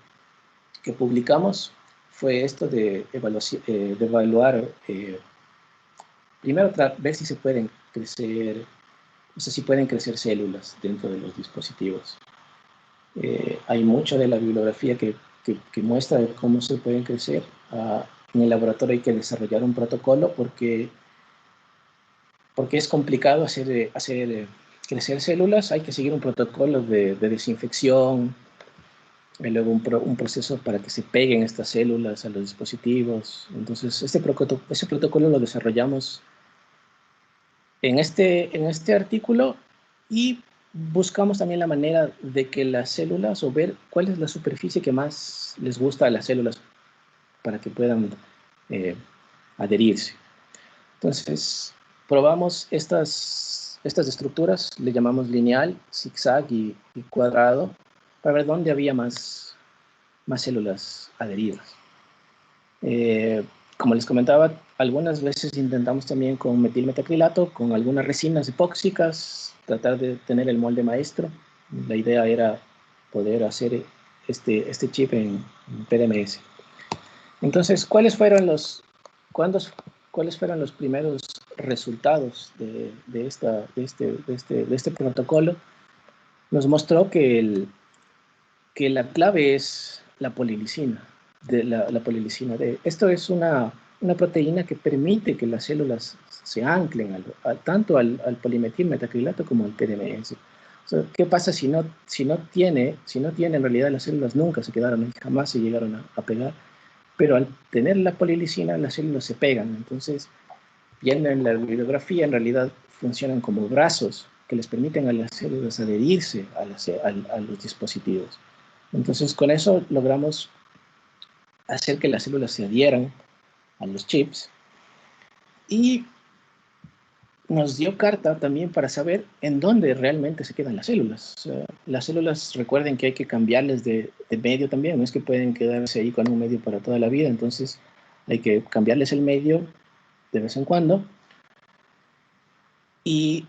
publicamos fue esto de evaluar, primero ver si se pueden crecer, o sea, si pueden crecer células dentro de los dispositivos. Hay mucho de la bibliografía que muestra cómo se pueden crecer. En el laboratorio hay que desarrollar un protocolo porque es complicado hacer crecer células. Hay que seguir un protocolo de desinfección, y luego un proceso para que se peguen estas células a los dispositivos. Entonces, ese protocolo lo desarrollamos en este artículo y buscamos también la manera de que las células, o ver cuál es la superficie que más les gusta a las células para que puedan adherirse. Entonces, probamos estas estructuras, le llamamos lineal, zigzag y cuadrado, para ver dónde había más más células adheridas. Como les comentaba, algunas veces intentamos también con metilmetacrilato, con algunas resinas epóxicas, tratar de tener el molde maestro. La idea era poder hacer este chip en PDMS. Entonces, ¿cuáles fueron los primeros resultados de este protocolo? Nos mostró que la clave es la polilisina. La polilisina D. Esto es una proteína que permite que las células se anclen tanto al polimetilmetacrilato como al PDMS. O sea, ¿qué pasa si no tiene en realidad las células nunca se quedaron, jamás se llegaron a pegar? Pero al tener la polilisina, las células se pegan. Entonces, viendo en la bibliografía, en realidad funcionan como brazos que les permiten a las células adherirse a los dispositivos. Entonces, con eso logramos hacer que las células se adhieran a los chips y nos dio carta también para saber en dónde realmente se quedan las células. O sea, las células, recuerden que hay que cambiarles de medio también, no es que pueden quedarse ahí con un medio para toda la vida, entonces hay que cambiarles el medio de vez en cuando. Y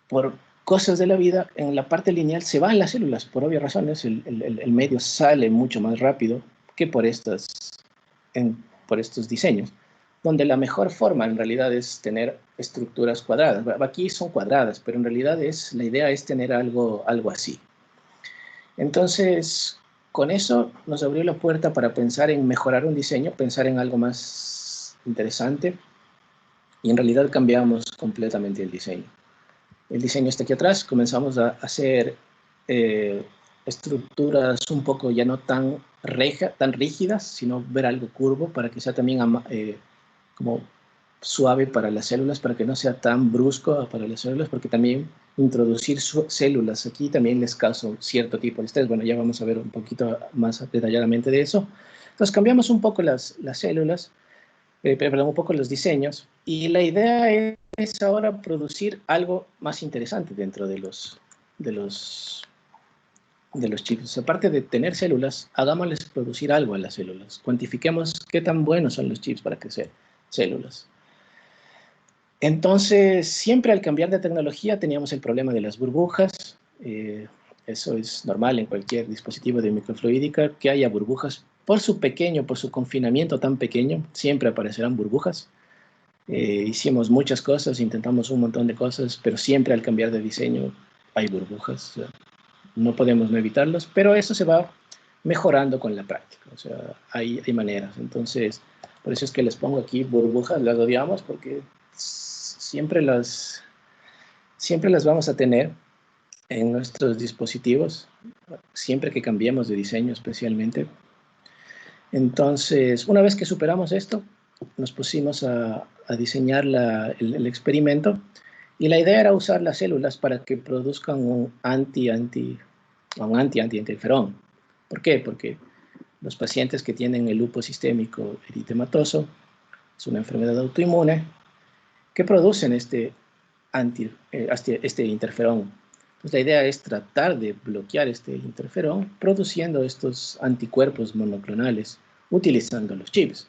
por cosas de la vida, en la parte lineal se van las células, por obvias razones, el medio sale mucho más rápido que por estos diseños, donde la mejor forma en realidad es tener estructuras cuadradas. Aquí son cuadradas, pero en realidad la idea es tener algo así. Entonces, con eso nos abrió la puerta para pensar en mejorar un diseño, pensar en algo más interesante, y en realidad cambiamos completamente el diseño. El diseño está aquí atrás, comenzamos a hacer estructuras un poco ya no tan rígidas, sino ver algo curvo para que sea también como suave para las células, para que no sea tan brusco para las células, porque también introducir células aquí también les causa cierto tipo de estrés. Bueno, ya vamos a ver un poquito más detalladamente de eso. Entonces cambiamos un poco las células, perdón, un poco los diseños, y la idea es ahora producir algo más interesante dentro de los chips. Aparte de tener células, hagámosles producir algo a las células. Cuantifiquemos qué tan buenos son los chips para crecer células. Entonces, siempre al cambiar de tecnología teníamos el problema de las burbujas. Eso es normal en cualquier dispositivo de microfluídica, que haya burbujas. Por su confinamiento tan pequeño, siempre aparecerán burbujas. Hicimos muchas cosas, intentamos un montón de cosas, pero siempre al cambiar de diseño hay burbujas. O sea, no podemos no evitarlos, pero eso se va mejorando con la práctica. O sea, hay maneras. Entonces, por eso es que les pongo aquí burbujas, las odiamos porque siempre las vamos a tener en nuestros dispositivos, siempre que cambiemos de diseño especialmente. Entonces, una vez que superamos esto, nos pusimos a diseñar el experimento, y la idea era usar las células para que produzcan un anti-interferón. ¿Por qué? Porque los pacientes que tienen el lupus sistémico eritematoso, es una enfermedad autoinmune, que producen este interferón. Entonces, la idea es tratar de bloquear este interferón produciendo estos anticuerpos monoclonales utilizando los chips.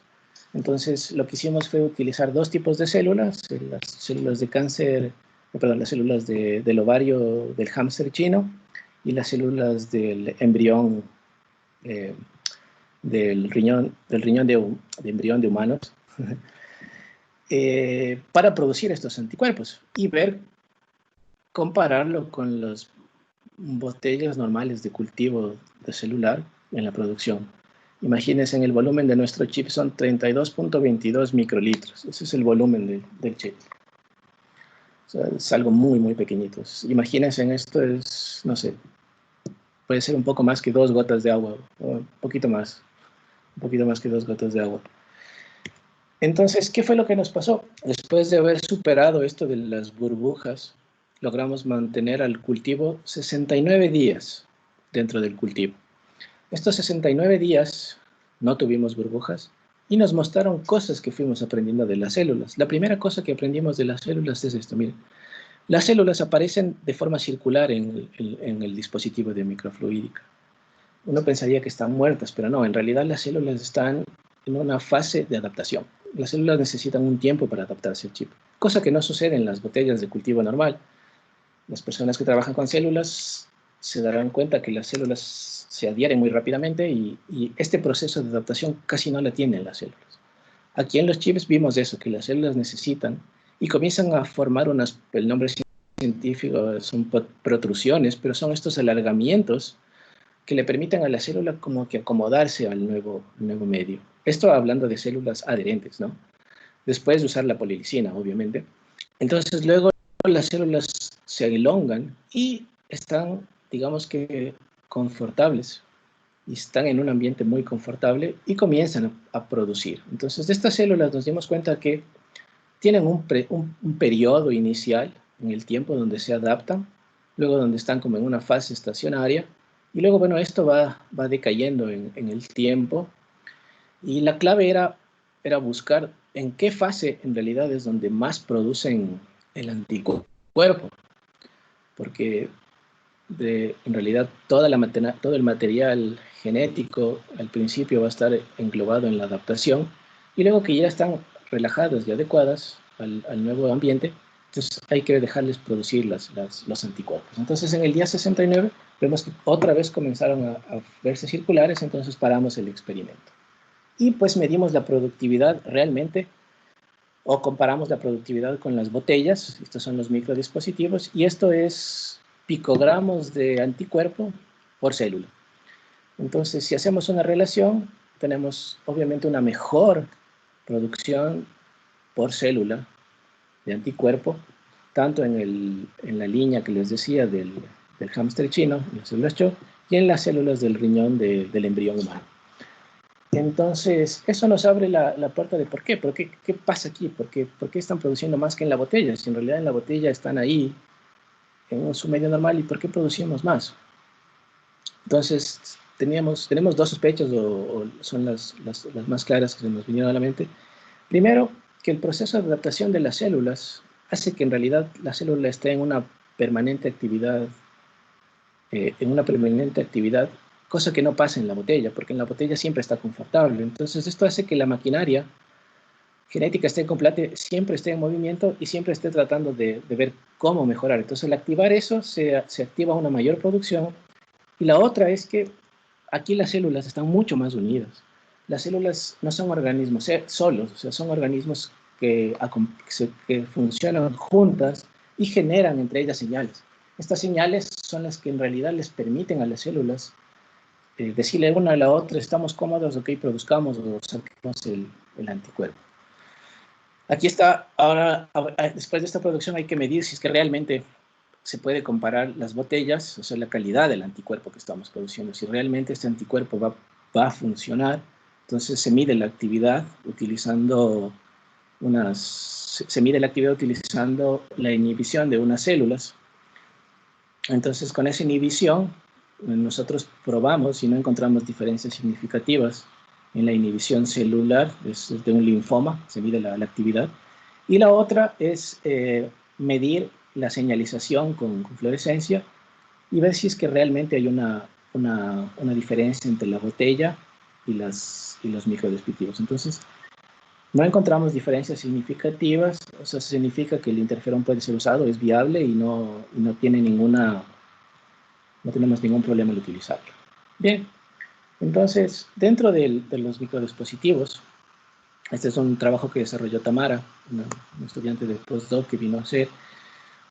Entonces, lo que hicimos fue utilizar dos tipos de células, las células de cáncer, las células del ovario del hámster chino y las células del embrión, del riñón de embrión de humanos, para producir estos anticuerpos y compararlo con las botellas normales de cultivo de celular en la producción. Imagínense, en el volumen de nuestro chip son 32.22 microlitros. Ese es el volumen del chip. O sea, es algo muy, muy pequeñito. Imagínense, en esto es, no sé, puede ser un poco más que 2 gotas de agua, o un poquito más que 2 gotas de agua. Entonces, ¿qué fue lo que nos pasó? Después de haber superado esto de las burbujas, logramos mantener al cultivo 69 días dentro del cultivo. Estos 69 días no tuvimos burbujas y nos mostraron cosas que fuimos aprendiendo de las células. La primera cosa que aprendimos de las células es esto, miren. Las células aparecen de forma circular en el dispositivo de microfluídica. uno pensaría que están muertas, pero no, en realidad las células están en una fase de adaptación. Las células necesitan un tiempo para adaptarse al chip, cosa que no sucede en las botellas de cultivo normal. Las personas que trabajan con células se darán cuenta que las células se adhieren muy rápidamente y este proceso de adaptación casi no la tienen las células. Aquí en los chips vimos eso, que las células necesitan y comienzan a formar unas, el nombre científico son protrusiones, pero son estos alargamientos que le permiten a la célula como que acomodarse al nuevo medio. Esto hablando de células adherentes, ¿no? Después de usar la polilisina, obviamente. Entonces luego las células se elongan y están, digamos que, confortables. Y están en un ambiente muy confortable y comienzan a producir. Entonces de estas células nos dimos cuenta que tienen un periodo inicial en el tiempo donde se adaptan, luego donde están como en una fase estacionaria, y luego, bueno, esto va decayendo en el tiempo, y la clave era buscar en qué fase en realidad es donde más producen el anticuerpo, porque en realidad todo el material genético al principio va a estar englobado en la adaptación, y luego que ya están relajadas y adecuadas al nuevo ambiente, entonces hay que dejarles producir los anticuerpos. Entonces en el día 69 vemos que otra vez comenzaron a verse circulares, entonces paramos el experimento. Y pues medimos la productividad realmente, o comparamos la productividad con las botellas, estos son los microdispositivos, y esto es picogramos de anticuerpo por célula. Entonces, si hacemos una relación, tenemos obviamente una mejor producción por célula de anticuerpo, tanto en la línea que les decía del hámster chino, las células CHO, y en las células del riñón del embrión humano. Entonces, eso nos abre la puerta de por qué. ¿Qué pasa aquí? ¿Por qué están produciendo más que en la botella? Si en realidad en la botella están ahí, en su medio normal, ¿y por qué producimos más? Entonces, tenemos dos sospechas, o son las más claras que se nos vinieron a la mente. Primero, que el proceso de adaptación de las células hace que en realidad la célula esté en una permanente actividad, cosa que no pasa en la botella, porque en la botella siempre está confortable. Entonces, esto hace que la maquinaria genética esté completa, siempre esté en movimiento y siempre esté tratando de ver cómo mejorar. Entonces, al activar eso, se activa una mayor producción. Y la otra es que aquí las células están mucho más unidas. Las células no son organismos solos, o sea, son organismos que funcionan juntas y generan entre ellas señales. Estas señales son las que en realidad les permiten a las células decirle una a la otra, estamos cómodos, ok, produzcamos o saquemos el anticuerpo. Aquí está, ahora, después de esta producción hay que medir si es que realmente se puede comparar las botellas, o sea, la calidad del anticuerpo que estamos produciendo, si realmente este anticuerpo va a funcionar. Entonces se mide la actividad utilizando la inhibición de unas células. Entonces con esa inhibición nosotros probamos y no encontramos diferencias significativas en la inhibición celular de un linfoma, se mide la actividad. Y la otra es medir la señalización con fluorescencia y ver si es que realmente hay una diferencia entre la botella y los microdispositivos. Entonces, no encontramos diferencias significativas, o sea, significa que el interferón puede ser usado, es viable y no tenemos ningún problema en utilizarlo. Bien, entonces, dentro de los microdispositivos, este es un trabajo que desarrolló Tamara, una estudiante de postdoc que vino a hacer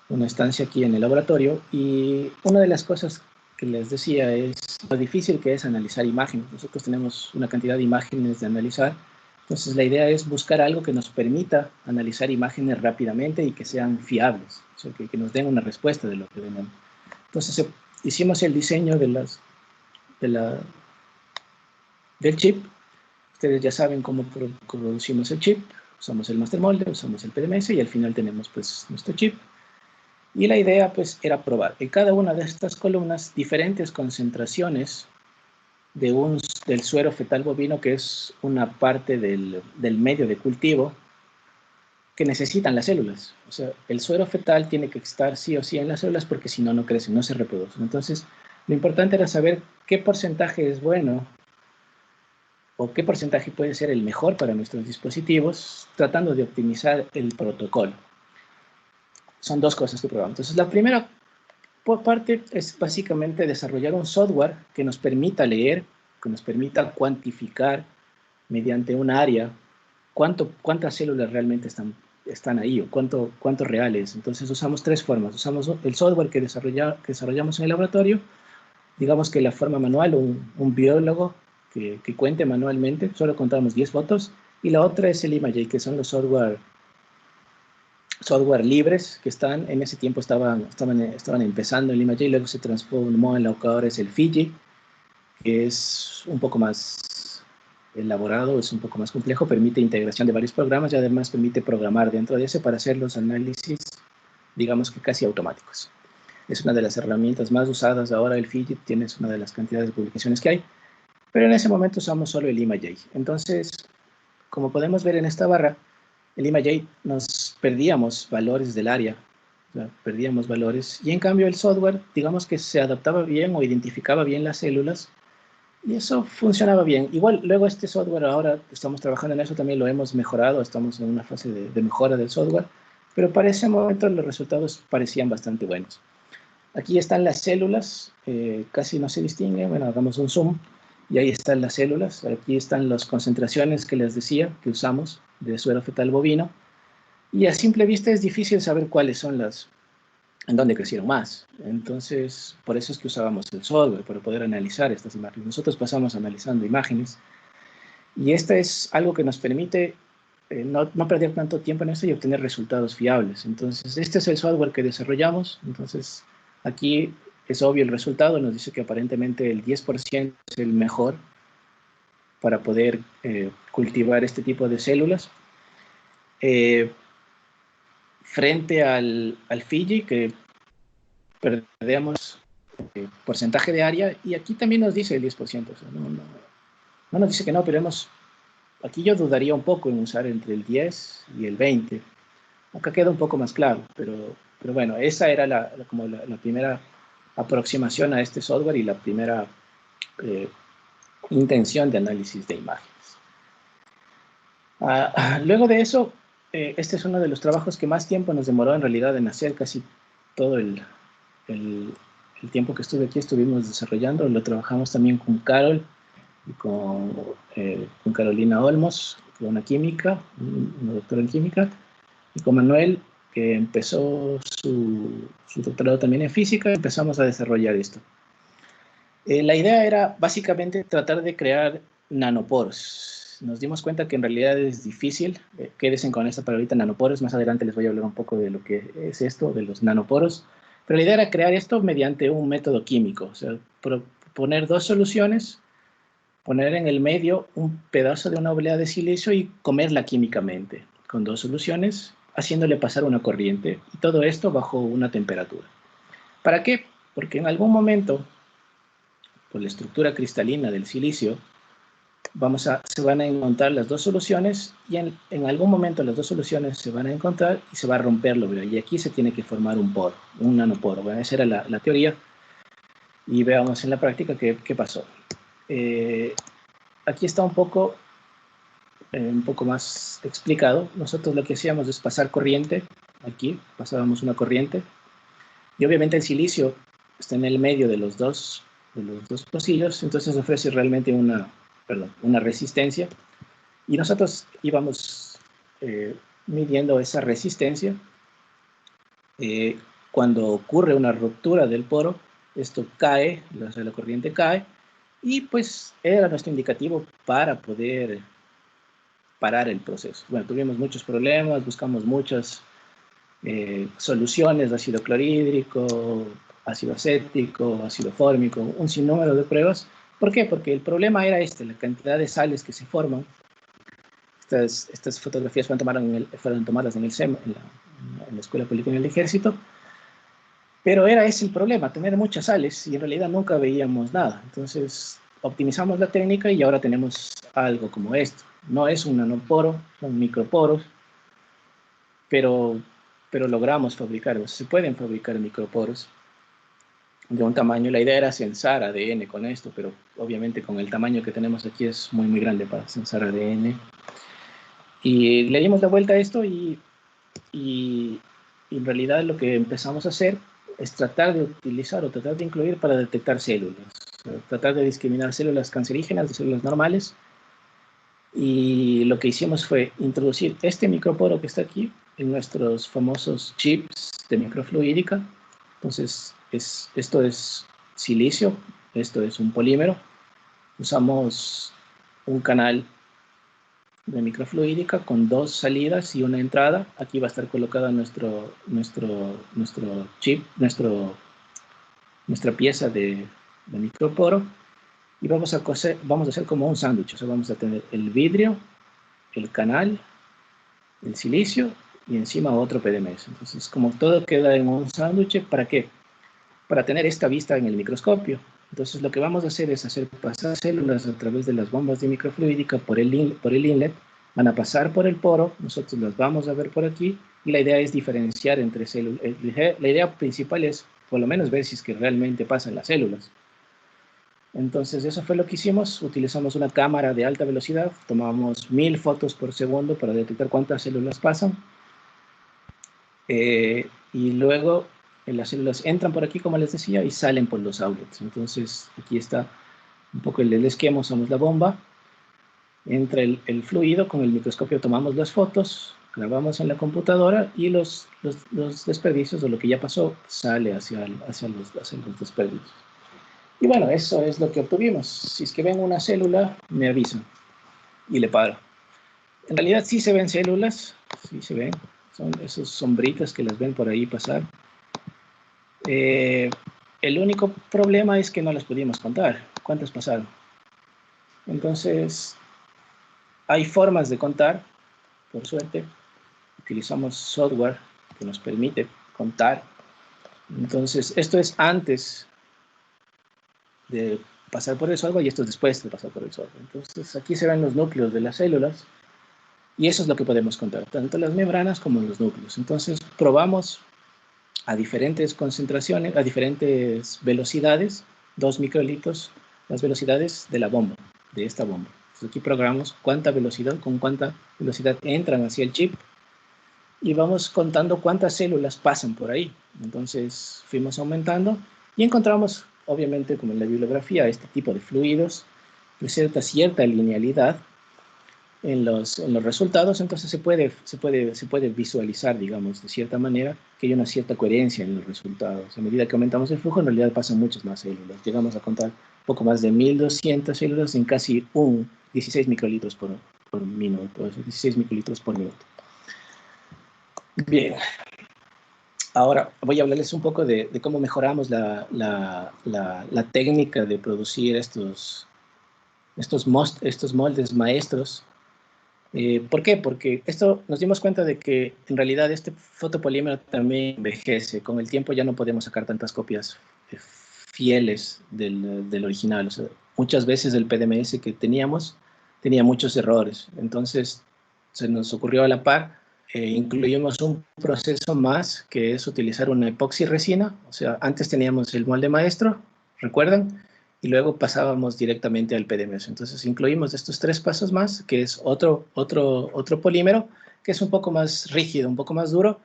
una estancia aquí en el laboratorio, y una de las cosas que les decía es lo difícil que es analizar imágenes. Nosotros tenemos una cantidad de imágenes de analizar, entonces la idea es buscar algo que nos permita analizar imágenes rápidamente y que sean fiables, o sea, que nos den una respuesta de lo que vemos. Entonces hicimos el diseño del chip. Ustedes ya saben cómo producimos el chip. Usamos el master molde, usamos el PDMS y al final tenemos pues nuestro chip. Y la idea pues era probar en cada una de estas columnas diferentes concentraciones del suero fetal bovino, que es una parte del medio de cultivo que necesitan las células. O sea, el suero fetal tiene que estar sí o sí en las células porque si no, no crecen, no se reproducen. Entonces, Lo importante era saber qué porcentaje es bueno o qué porcentaje puede ser el mejor para nuestros dispositivos, tratando de optimizar el protocolo. Son dos cosas que probamos. Entonces, la primera parte es básicamente desarrollar un software que nos permita leer, que nos permita cuantificar mediante un área cuántas células realmente están ahí o cuánto real es. Entonces usamos tres formas. Usamos el software que desarrollamos en el laboratorio, digamos que la forma manual, un biólogo que cuente manualmente, solo contamos 10 fotos, y la otra es el ImageJ, que son los software libres que en ese tiempo estaban empezando el ImageJ, luego se transformó en lo que ahora es el Fiji, que es un poco más elaborado, es un poco más complejo, permite integración de varios programas y además permite programar dentro de ese para hacer los análisis, digamos que casi automáticos. Es una de las herramientas más usadas ahora el Fiji, tienes una de las cantidades de publicaciones que hay, pero en ese momento usamos solo el ImageJ. Entonces, como podemos ver en esta barra, el ImageJ nos perdíamos valores del área, o sea, perdíamos valores, y en cambio el software, digamos que se adaptaba bien o identificaba bien las células, y eso funcionaba bien. Igual, luego este software, ahora estamos trabajando en eso, también lo hemos mejorado, estamos en una fase de mejora del software, pero para ese momento los resultados parecían bastante buenos. Aquí están las células, casi no se distinguen, bueno, hagamos un zoom, y ahí están las células, aquí están las concentraciones que les decía que usamos de suero fetal bovino, y a simple vista es difícil saber cuáles son en dónde crecieron más. Entonces, por eso es que usábamos el software, para poder analizar estas imágenes. Nosotros pasamos analizando imágenes, y esto es algo que nos permite no perder tanto tiempo en esto y obtener resultados fiables. Entonces, este es el software que desarrollamos. Entonces, aquí es obvio el resultado, nos dice que aparentemente el 10% es el mejor para poder cultivar este tipo de células. Frente al Fiji, que perdemos porcentaje de área, y aquí también nos dice el 10%. O sea, no nos dice que no, pero aquí yo dudaría un poco en usar entre el 10 y el 20. Acá queda un poco más claro, pero bueno, esa era como la primera aproximación a este software y la primera intención de análisis de imágenes. Luego de eso, este es uno de los trabajos que más tiempo nos demoró en realidad en hacer. Casi todo el tiempo que estuve aquí estuvimos desarrollando. Lo trabajamos también con Carol y con Carolina Olmos, que es una doctora en química, y con Manuel, que empezó su doctorado también en física. Empezamos a desarrollar esto. La idea era básicamente tratar de crear nanoporos. Nos dimos cuenta que en realidad es difícil. Quédense con esta palabrita nanoporos. Más adelante les voy a hablar un poco de lo que es esto, de los nanoporos. Pero la idea era crear esto mediante un método químico. O sea, poner dos soluciones, poner en el medio un pedazo de una oblea de silicio y comerla químicamente con dos soluciones, haciéndole pasar una corriente. Y todo esto bajo una temperatura. ¿Para qué? Porque en algún momento, por la estructura cristalina del silicio, se van a encontrar las dos soluciones, y en algún momento las dos soluciones se van a encontrar y se va a romper la oblea, y aquí se tiene que formar un poro, un nanoporo. Bueno, esa era la teoría, y veamos en la práctica qué pasó. Aquí está un poco más explicado. Nosotros lo que hacíamos es pasar corriente. Aquí pasábamos una corriente, y obviamente el silicio está en el medio de los dos pocillos, entonces ofrece realmente una resistencia, y nosotros íbamos midiendo esa resistencia. Cuando ocurre una ruptura del poro, esto cae, la corriente cae, y pues era nuestro indicativo para poder parar el proceso. Bueno, tuvimos muchos problemas, buscamos muchas soluciones, ácido clorhídrico, ácido acético, ácido fórmico, un sinnúmero de pruebas. ¿Por qué? Porque el problema era la cantidad de sales que se forman. Estas fotografías fueron tomadas en el SEM, en la Escuela Política del Ejército, pero era ese el problema, tener muchas sales, y en realidad nunca veíamos nada. Entonces optimizamos la técnica y ahora tenemos algo como esto. No es un nanoporo, son microporos, pero logramos fabricar, se pueden fabricar microporos. de un tamaño. La idea era censar ADN con esto, pero obviamente con el tamaño que tenemos aquí es muy, muy grande para censar ADN. Y le dimos la vuelta a esto y en realidad lo que empezamos a hacer es tratar de utilizar o tratar de incluir para detectar células. O sea, tratar de discriminar células cancerígenas de células normales. Y lo que hicimos fue introducir este microporo que está aquí en nuestros famosos chips de microfluídica. Entonces, esto es silicio, esto es un polímero. Usamos un canal de microfluídica con 2 salidas y una entrada. Aquí va a estar colocada nuestro chip, nuestra pieza de microporo. Y vamos a hacer como un sándwich. O sea, vamos a tener el vidrio, el canal, el silicio y encima otro PDMS. Entonces, como todo queda en un sándwich, ¿para qué? Para tener esta vista en el microscopio. Entonces, lo que vamos a hacer es hacer pasar células a través de las bombas de microfluídica por el inlet, van a pasar por el poro, nosotros las vamos a ver por aquí, y la idea es diferenciar entre células. La idea principal es, por lo menos, ver si es que realmente pasan las células. Entonces, eso fue lo que hicimos. Utilizamos una cámara de alta velocidad, tomamos 1000 fotos por segundo para detectar cuántas células pasan. Y luego las células entran por aquí, como les decía, y salen por los outlets. Entonces, aquí está un poco el esquema. Usamos la bomba, entra el fluido, con el microscopio tomamos las fotos, grabamos en la computadora y los desperdicios, o lo que ya pasó, sale hacia los desperdicios. Y bueno, eso es lo que obtuvimos. Si es que ven una célula, me avisan y le paro. En realidad sí se ven células, sí se ven. Son esas sombritas que las ven por ahí pasar. El único problema es que no las pudimos contar. ¿Cuántas pasaron? Entonces, hay formas de contar, por suerte. Utilizamos software que nos permite contar. Entonces, esto es antes de pasar por el software y esto es después de pasar por el software. Entonces, aquí se ven los núcleos de las células y eso es lo que podemos contar, tanto las membranas como los núcleos. Entonces, probamos a diferentes concentraciones, a diferentes velocidades, 2 microlitros, las velocidades de la bomba, de esta bomba. Entonces, aquí programamos con cuánta velocidad entran hacia el chip y vamos contando cuántas células pasan por ahí. Entonces fuimos aumentando y encontramos, obviamente, como en la bibliografía, este tipo de fluidos, presenta cierta linealidad en los resultados. Entonces se puede visualizar, digamos, de cierta manera, que hay una cierta coherencia en los resultados. A medida que aumentamos el flujo, en realidad pasan muchas más células. Llegamos a contar poco más de 1200 células en casi 16 microlitros por minuto, 16 microlitros por minuto. Bien, ahora voy a hablarles un poco de cómo mejoramos la técnica de producir estos moldes maestros. ¿Por qué? Porque esto nos dimos cuenta de que en realidad este fotopolímero también envejece. Con el tiempo ya no podemos sacar tantas copias fieles del original. O sea, muchas veces el PDMS que teníamos tenía muchos errores. Entonces se nos ocurrió a la par, incluimos un proceso más, que es utilizar una epoxi resina. O sea, antes teníamos el molde maestro, ¿recuerdan? Y luego pasábamos directamente al PDMS. Entonces incluimos estos 3 pasos más, que es otro polímero, que es un poco más rígido, un poco más duro,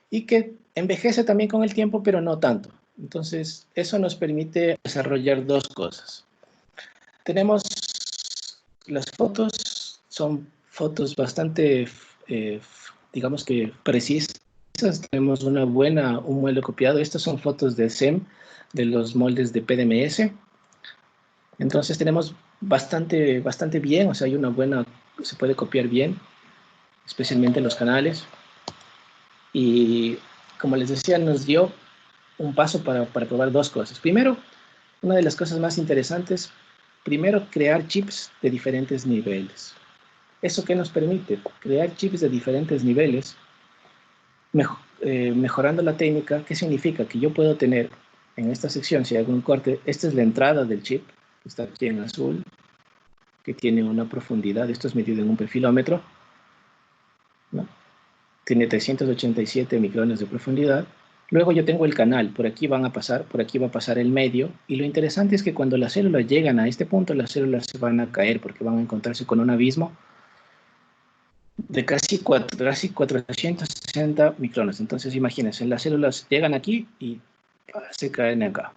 y que envejece también con el tiempo, pero no tanto. Entonces, eso nos permite desarrollar 2 cosas. Tenemos las fotos, son fotos bastante, digamos que precisas. Tenemos un molde copiado. Estas son fotos de SEM, de los moldes de PDMS. Entonces tenemos bastante bien, o sea, se puede copiar bien, especialmente en los canales. Y como les decía, nos dio un paso para probar 2 cosas. Primero, una de las cosas más interesantes, primero crear chips de diferentes niveles. ¿Eso qué nos permite? Crear chips de diferentes niveles, mejorando la técnica. ¿Qué significa? Que yo puedo tener en esta sección, si hago un corte, esta es la entrada del chip, que está aquí en azul, que tiene una profundidad, esto es medido en un perfilómetro, ¿no? Tiene 387 micrones de profundidad, Luego yo tengo el canal, por aquí van a pasar, por aquí va a pasar el medio, y lo interesante es que cuando las células llegan a este punto, las células se van a caer porque van a encontrarse con un abismo de casi 460 micrones. Entonces imagínense, las células llegan aquí y se caen acá.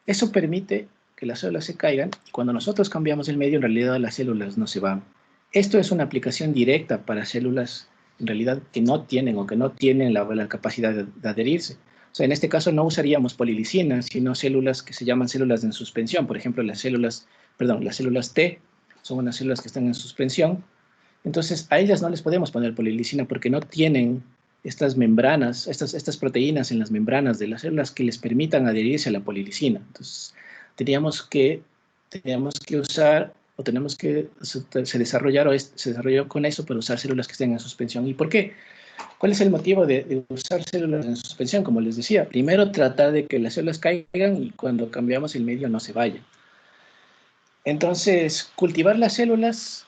Eso permite que las células se caigan y cuando nosotros cambiamos el medio, en realidad las células no se van. Esto es una aplicación directa para células en realidad que no tienen o que no tienen la capacidad de adherirse. O sea, en este caso no usaríamos polilisina, sino células que se llaman células en suspensión. Por ejemplo, las células T son unas células que están en suspensión. Entonces, a ellas no les podemos poner polilisina porque no tienen estas membranas, estas proteínas en las membranas de las células que les permitan adherirse a la polilisina. Entonces, teníamos que usar, o tenemos que, se desarrolló con eso para usar células que estén en suspensión. ¿Y por qué? ¿Cuál es el motivo de usar células en suspensión? Como les decía, primero tratar de que las células caigan y cuando cambiamos el medio no se vayan. Entonces, cultivar las células,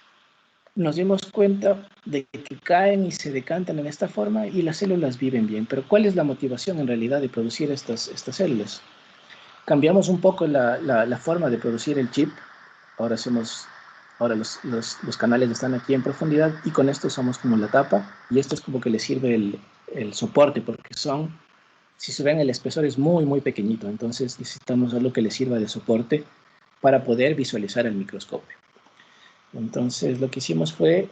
nos dimos cuenta de que caen y se decantan en esta forma y las células viven bien. Pero ¿cuál es la motivación en realidad de producir estas células? Cambiamos un poco la forma de producir el chip. Ahora los canales están aquí en profundidad y con esto usamos como la tapa y esto es como que le sirve el soporte porque si se ven, el espesor es muy, muy pequeñito. Entonces necesitamos algo que le sirva de soporte para poder visualizar el microscopio. Entonces lo que hicimos fue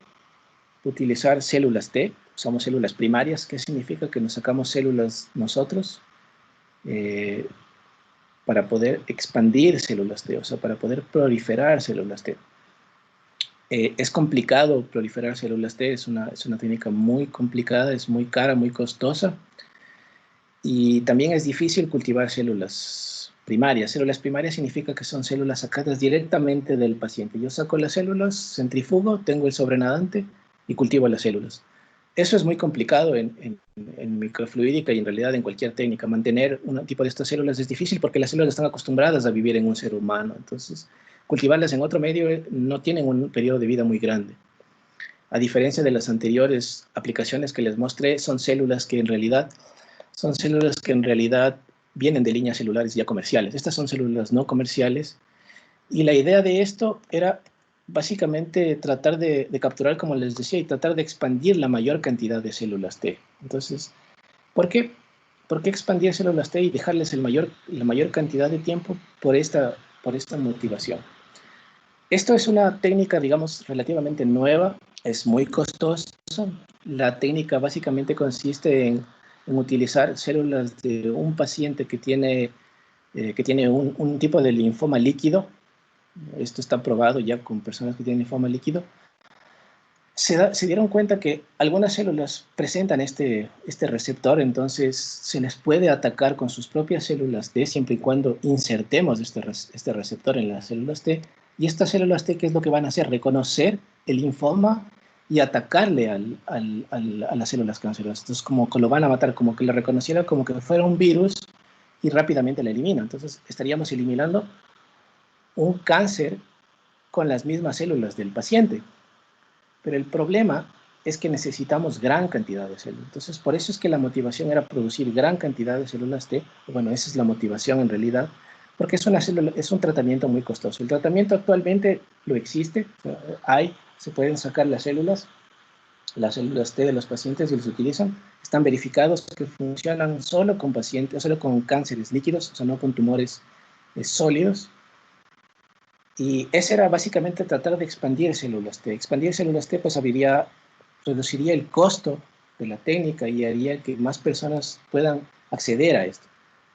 utilizar células T, usamos células primarias. ¿Qué significa? Que nos sacamos células nosotros para poder expandir células T, o sea, para poder proliferar células T. Es complicado proliferar células T, es una técnica muy complicada, es muy cara, muy costosa, y también es difícil cultivar células primarias. Células primarias significa que son células sacadas directamente del paciente. Yo saco las células, centrifugo, tengo el sobrenadante y cultivo las células. Eso es muy complicado en microfluídica y en realidad en cualquier técnica. Mantener un tipo de estas células es difícil porque las células están acostumbradas a vivir en un ser humano. Entonces, cultivarlas en otro medio no tienen un periodo de vida muy grande. A diferencia de las anteriores aplicaciones que les mostré, son células que en realidad vienen de líneas celulares ya comerciales. Estas son células no comerciales y la idea de esto era básicamente tratar de capturar, como les decía, y tratar de expandir la mayor cantidad de células T. Entonces, ¿por qué expandir células T y dejarles la mayor cantidad de tiempo por esta motivación? Esto es una técnica, digamos, relativamente nueva, es muy costosa. La técnica básicamente consiste en utilizar células de un paciente que tiene un tipo de linfoma líquido. Esto está probado ya con personas que tienen linfoma líquido. Se dieron cuenta que algunas células presentan este receptor, entonces se les puede atacar con sus propias células T siempre y cuando insertemos este receptor en las células T. Y estas células T, ¿qué es lo que van a hacer? Reconocer el linfoma y atacarle a las células cancerosas. Entonces, como que lo van a matar, como que lo reconociera como que fuera un virus y rápidamente la elimina. Entonces, estaríamos eliminando un cáncer con las mismas células del paciente. Pero el problema es que necesitamos gran cantidad de células. Entonces, por eso es que la motivación era producir gran cantidad de células T. Bueno, esa es la motivación en realidad, porque es un tratamiento muy costoso. El tratamiento actualmente lo existe, se pueden sacar las células T de los pacientes y los utilizan. Están verificados que funcionan solo con pacientes, solo con cánceres líquidos, o sea, no con tumores sólidos. Y ese era básicamente tratar de expandir células T. Expandir células T pues reduciría el costo de la técnica y haría que más personas puedan acceder a esto.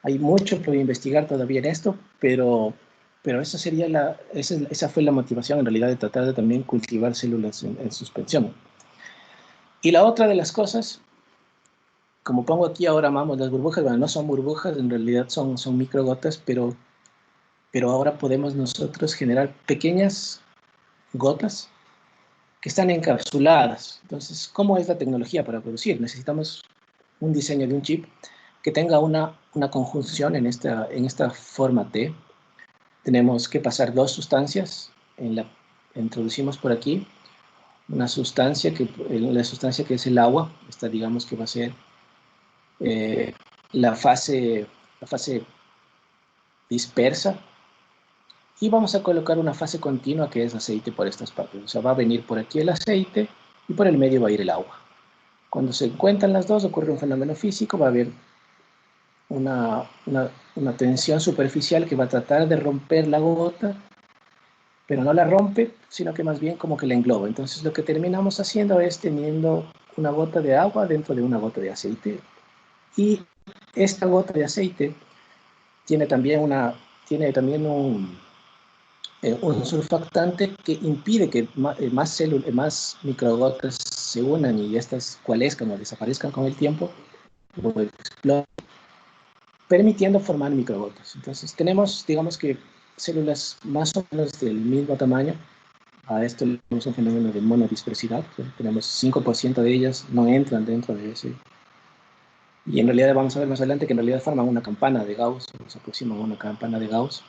Hay mucho por investigar todavía en esto, pero esa fue la motivación en realidad de tratar de también cultivar células en suspensión. Y la otra de las cosas, como pongo aquí ahora, amamos las burbujas, bueno, no son burbujas, en realidad son microgotas, pero ahora podemos nosotros generar pequeñas gotas que están encapsuladas. Entonces, ¿cómo es la tecnología para producir? Necesitamos un diseño de un chip que tenga una conjunción en esta forma T. Tenemos que pasar dos sustancias. Introducimos por aquí la sustancia que es el agua. Esta digamos que va a ser la fase dispersa, y vamos a colocar una fase continua que es aceite por estas partes. O sea, va a venir por aquí el aceite y por el medio va a ir el agua. Cuando se encuentran las dos ocurre un fenómeno físico, va a haber una tensión superficial que va a tratar de romper la gota, pero no la rompe, sino que más bien como que la engloba. Entonces lo que terminamos haciendo es teniendo una gota de agua dentro de una gota de aceite, y esta gota de aceite tiene también un surfactante que impide que más microgotas se unan y estas cualescan o desaparezcan con el tiempo, o exploten, permitiendo formar microgotas. Entonces tenemos, digamos que, células más o menos del mismo tamaño. A esto le llamamos un fenómeno de monodispersidad. Tenemos 5% de ellas no entran dentro de ese. Y en realidad vamos a ver más adelante que en realidad forman una campana de Gauss, o se aproximan a una campana de Gauss.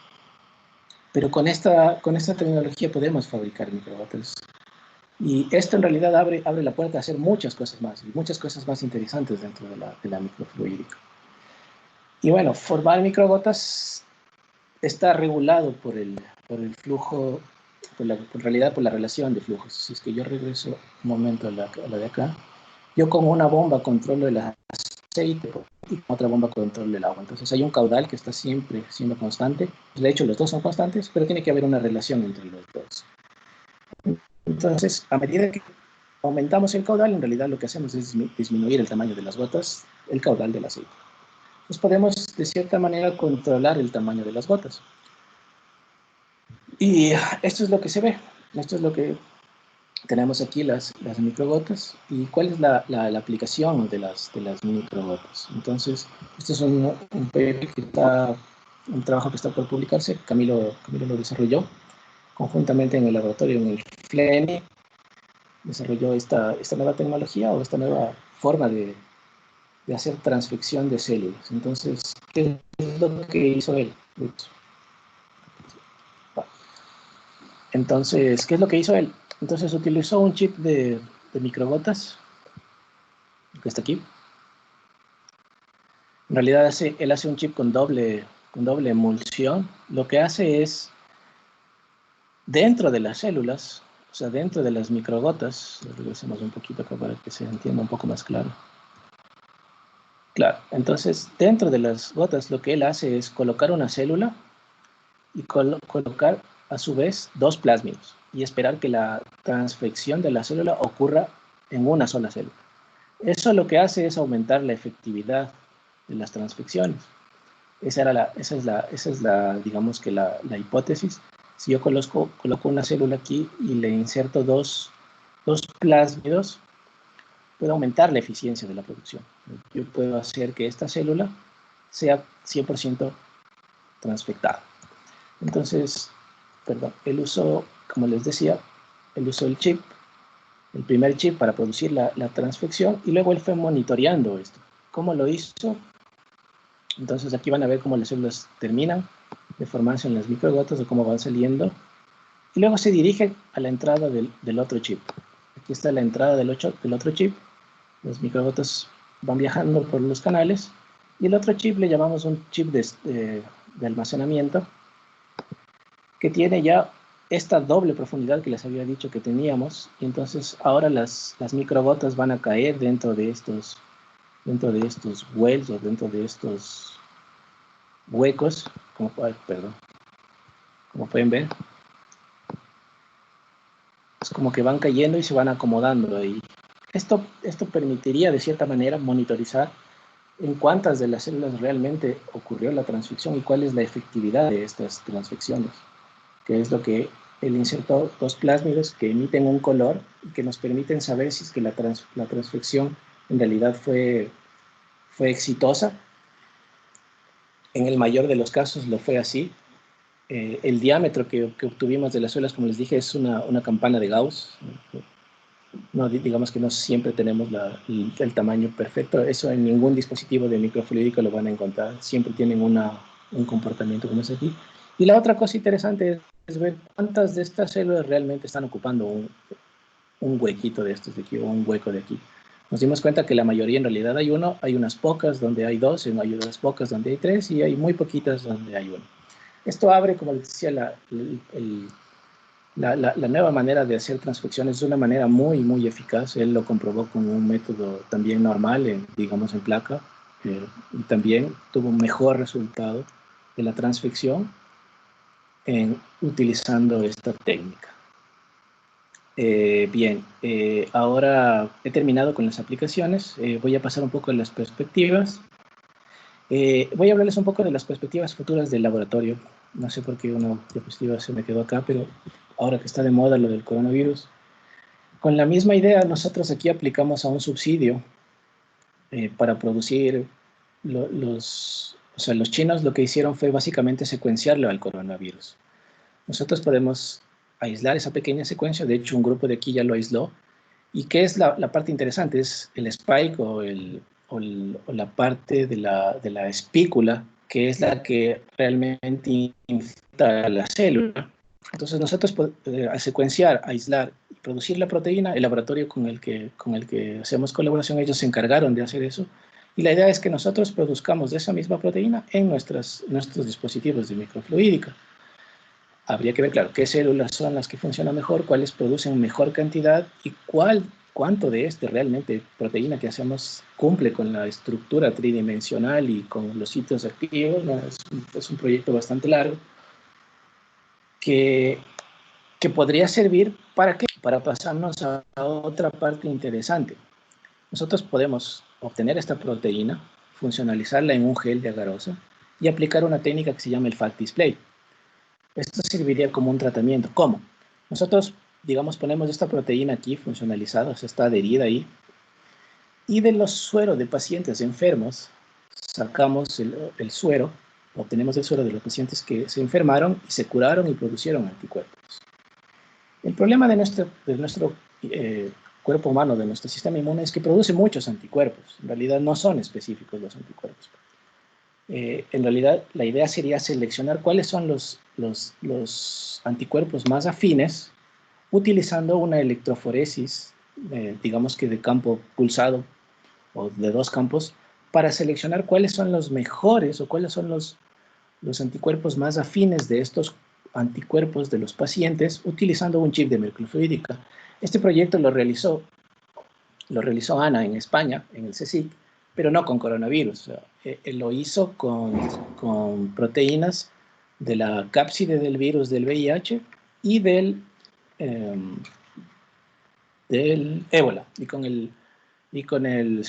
Pero con esta tecnología podemos fabricar microgotas. Y esto en realidad abre la puerta a hacer muchas cosas más, y muchas cosas más interesantes dentro de la microfluídica. Y bueno, formar microgotas está regulado por el flujo, en realidad por la relación de flujos. Si es que yo regreso un momento a la de acá, yo con una bomba controlo el aceite y con otra bomba controlo el agua. Entonces hay un caudal que está siempre siendo constante. De hecho, los dos son constantes, pero tiene que haber una relación entre los dos. Entonces, a medida que aumentamos el caudal, en realidad lo que hacemos es disminuir el tamaño de las gotas, el caudal del aceite. Entonces podemos, de cierta manera, controlar el tamaño de las gotas. Y esto es lo que se ve. Esto es lo que tenemos aquí, las microgotas. ¿Y cuál es la aplicación de las microgotas? Entonces, este es un trabajo que está por publicarse. Camilo lo desarrolló conjuntamente en el laboratorio, en el FLENI. Desarrolló esta nueva tecnología, o esta nueva forma de hacer transfección de células. Entonces, ¿qué es lo que hizo él? Entonces, ¿qué es lo que hizo él? Entonces utilizó un chip de microgotas, que está aquí. En realidad él hace un chip con doble emulsión. Lo que hace es, dentro de las células, o sea, dentro de las microgotas, regresemos un poquito acá para que se entienda un poco más claro. Claro, entonces dentro de las gotas lo que él hace es colocar una célula y colocar a su vez dos plásmidos y esperar que la transfección de la célula ocurra en una sola célula. Eso lo que hace es aumentar la efectividad de las transfecciones. Esa es la digamos que la hipótesis. Si yo coloco una célula aquí y le inserto dos plásmidos, puedo aumentar la eficiencia de la producción. Yo puedo hacer que esta célula sea 100% transfectada. Entonces, él usó, como les decía, él usó el chip, el primer chip para producir la transfección, y luego él fue monitoreando esto. ¿Cómo lo hizo? Entonces aquí van a ver cómo las células terminan de formarse en las microgotas, o cómo van saliendo, y luego se dirigen a la entrada del otro chip. Aquí está la entrada del otro chip. Las microgotas van viajando por los canales, y el otro chip le llamamos un chip de almacenamiento, que tiene ya esta doble profundidad que les había dicho que teníamos, y entonces ahora las microgotas van a caer dentro de estos wells, o dentro de estos huecos, como pueden ver. Es como que van cayendo y se van acomodando ahí. Esto permitiría de cierta manera monitorizar en cuántas de las células realmente ocurrió la transfección y cuál es la efectividad de estas transfecciones, que es lo que él insertó, dos plásmidos que emiten un color y que nos permiten saber si es que la transfección en realidad fue exitosa. En el mayor de los casos lo fue así. El diámetro que obtuvimos de las células, como les dije, es una campana de Gauss. No, digamos que no siempre tenemos el tamaño perfecto. Eso en ningún dispositivo de microfluídica lo van a encontrar. Siempre tienen un comportamiento como ese aquí. Y la otra cosa interesante es ver cuántas de estas células realmente están ocupando un huequito de estos de aquí, o un hueco de aquí. Nos dimos cuenta que la mayoría en realidad hay uno, hay unas pocas donde hay dos, hay unas pocas donde hay tres y hay muy poquitas donde hay uno. Esto abre, como les decía, la nueva manera de hacer transfecciones. Es una manera muy, muy eficaz. Él lo comprobó con un método también normal, digamos en placa, y también tuvo un mejor resultado de la transfección utilizando esta técnica. Bien, ahora he terminado con las aplicaciones. Voy a pasar un poco a las perspectivas. Voy a hablarles un poco de las perspectivas futuras del laboratorio. No sé por qué una diapositiva se me quedó acá, pero ahora que está de moda lo del coronavirus, con la misma idea nosotros aquí aplicamos a un subsidio para producir o sea, los chinos lo que hicieron fue básicamente secuenciarlo al coronavirus. Nosotros podemos aislar esa pequeña secuencia, de hecho un grupo de aquí ya lo aisló. ¿Y qué es la parte interesante? Es el spike o la parte de la espícula, que es la que realmente infecta la célula. Entonces nosotros al secuenciar, aislar y producir la proteína, el laboratorio con el que hacemos colaboración, ellos se encargaron de hacer eso. Y la idea es que nosotros produzcamos de esa misma proteína en nuestros dispositivos de microfluídica. Habría que ver, claro, qué células son las que funcionan mejor, cuáles producen mejor cantidad y cuánto de realmente proteína que hacemos cumple con la estructura tridimensional y con los sitios activos. ¿No? Es un proyecto bastante largo que podría servir ¿para qué? Para pasarnos a otra parte interesante. Nosotros podemos obtener esta proteína, funcionalizarla en un gel de agarosa y aplicar una técnica que se llama el fat display. Esto serviría como un tratamiento. ¿Cómo? Nosotros, digamos, ponemos esta proteína aquí funcionalizada, o sea, está adherida ahí, y de los sueros de pacientes enfermos sacamos el suero, obtenemos el suero de los pacientes que se enfermaron y se curaron y produjeron anticuerpos. El problema de nuestro cuerpo humano, de nuestro sistema inmune, es que produce muchos anticuerpos. En realidad no son específicos los anticuerpos. En realidad la idea sería seleccionar cuáles son los anticuerpos más afines utilizando una electroforesis, digamos que de campo pulsado o de dos campos, para seleccionar cuáles son los mejores o cuáles son los anticuerpos más afines de estos anticuerpos de los pacientes utilizando un chip de microfluídica. Este proyecto lo realizó Ana en España, en el CSIC, pero no con coronavirus. Él lo hizo con proteínas de la cápside del virus del VIH y del ébola, se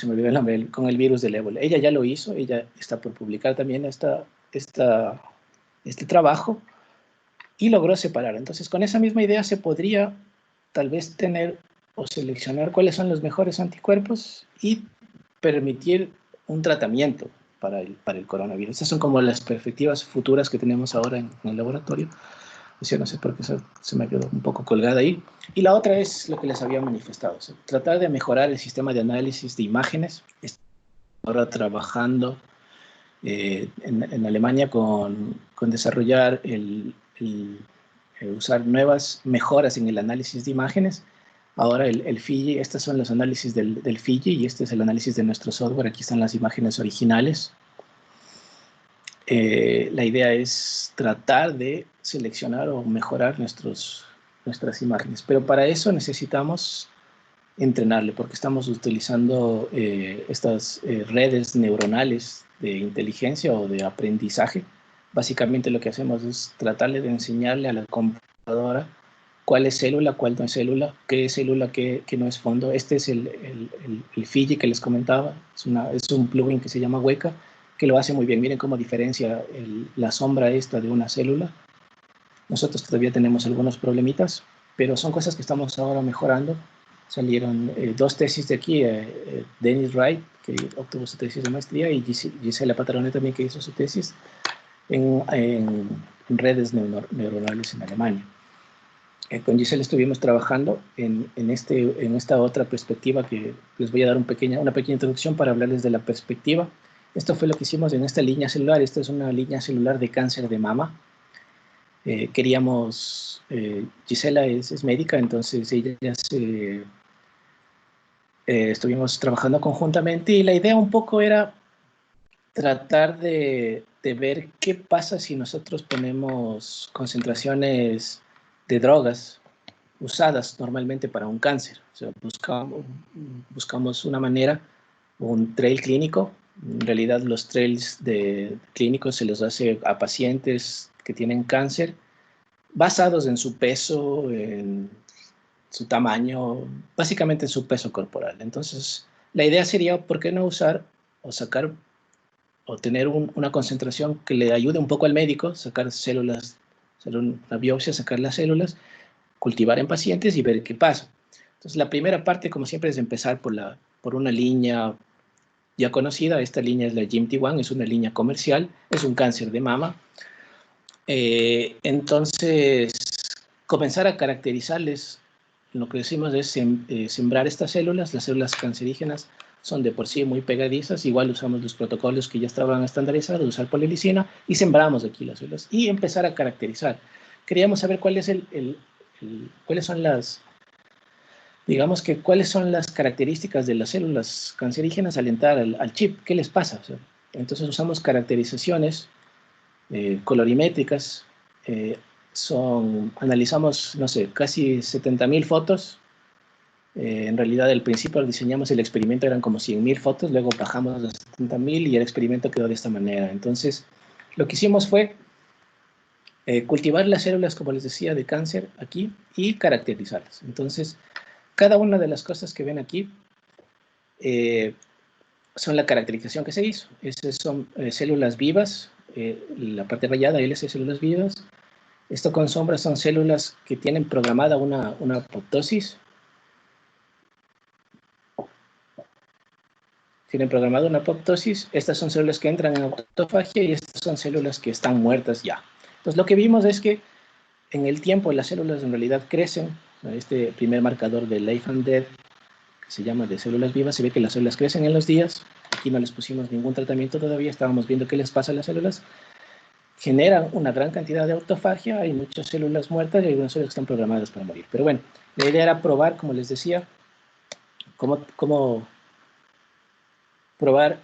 me olvidó el nombre, con el virus del ébola. Ella ya lo hizo, ella está por publicar también este trabajo y logró separar. Entonces, con esa misma idea se podría tal vez tener o seleccionar cuáles son los mejores anticuerpos y permitir un tratamiento para el coronavirus. Esas son como las perspectivas futuras que tenemos ahora en el laboratorio. O sea, no sé por qué se me quedó un poco colgada ahí. Y la otra es lo que les había manifestado, o sea, tratar de mejorar el sistema de análisis de imágenes. Estoy ahora trabajando en Alemania con desarrollar usar nuevas mejoras en el análisis de imágenes. Ahora el Fiji, estos son los análisis del Fiji y este es el análisis de nuestro software. Aquí están las imágenes originales. La idea es tratar de seleccionar o mejorar nuestras imágenes, pero para eso necesitamos entrenarle, porque estamos utilizando estas redes neuronales de inteligencia o de aprendizaje. Básicamente lo que hacemos es tratarle de enseñarle a la computadora cuál es célula, cuál no es célula, qué es célula, qué no es fondo. Este es el Fiji que les comentaba, es un plugin que se llama Weka, que lo hace muy bien. Miren cómo diferencia la sombra esta de una célula. Nosotros todavía tenemos algunos problemitas, pero son cosas que estamos ahora mejorando. Salieron dos tesis de aquí, Dennis Wright, que obtuvo su tesis de maestría, y Gisela Patarone también, que hizo su tesis en redes neuronales en Alemania. Con Gisela estuvimos trabajando en esta otra perspectiva que les voy a dar una pequeña introducción para hablarles de la perspectiva. Esto fue lo que hicimos en esta línea celular. Esta es una línea celular de cáncer de mama. Gisela es médica, entonces ella estuvimos trabajando conjuntamente y la idea un poco era tratar de ver qué pasa si nosotros ponemos concentraciones de drogas usadas normalmente para un cáncer. O sea, buscamos una manera, un trail clínico. En realidad los trails clínicos se los hace a pacientes que tienen cáncer basados en su peso, en su tamaño, básicamente en su peso corporal. Entonces, la idea sería, ¿por qué no usar o sacar o tener una concentración que le ayude un poco al médico, sacar células, hacer una biopsia, sacar las células, cultivar en pacientes y ver qué pasa? Entonces, la primera parte, como siempre, es empezar por una línea ya conocida. Esta línea es la GIMT-1, es una línea comercial, es un cáncer de mama. Entonces, comenzar a caracterizarles, lo que decimos es sembrar estas células. Las células cancerígenas son de por sí muy pegadizas, igual usamos los protocolos que ya estaban estandarizados, usar polilicina, y sembramos aquí las células, y empezar a caracterizar. Queríamos saber cuáles son las, digamos que cuáles son las características de las células cancerígenas al entrar al chip, qué les pasa. O sea, entonces usamos caracterizaciones colorimétricas, analizamos, no sé, casi 70.000 fotos. En realidad, al principio diseñamos el experimento, eran como 100.000 fotos, luego bajamos a 70.000 y el experimento quedó de esta manera. Entonces, lo que hicimos fue cultivar las células, como les decía, de cáncer aquí y caracterizarlas. Entonces, cada una de las cosas que ven aquí son la caracterización que se hizo. Esas son células vivas, la parte rayada, LC, células vivas. Esto con sombras son células que tienen programada una apoptosis. Tienen programada una apoptosis. Estas son células que entran en autofagia y estas son células que están muertas ya. Entonces, lo que vimos es que en el tiempo las células en realidad crecen. Este primer marcador de Life and Death, que se llama de células vivas, se ve que las células crecen en los días. Aquí no les pusimos ningún tratamiento todavía, estábamos viendo qué les pasa a las células. Generan una gran cantidad de autofagia, hay muchas células muertas y hay algunas células que están programadas para morir. Pero bueno, la idea era probar, como les decía, cómo probar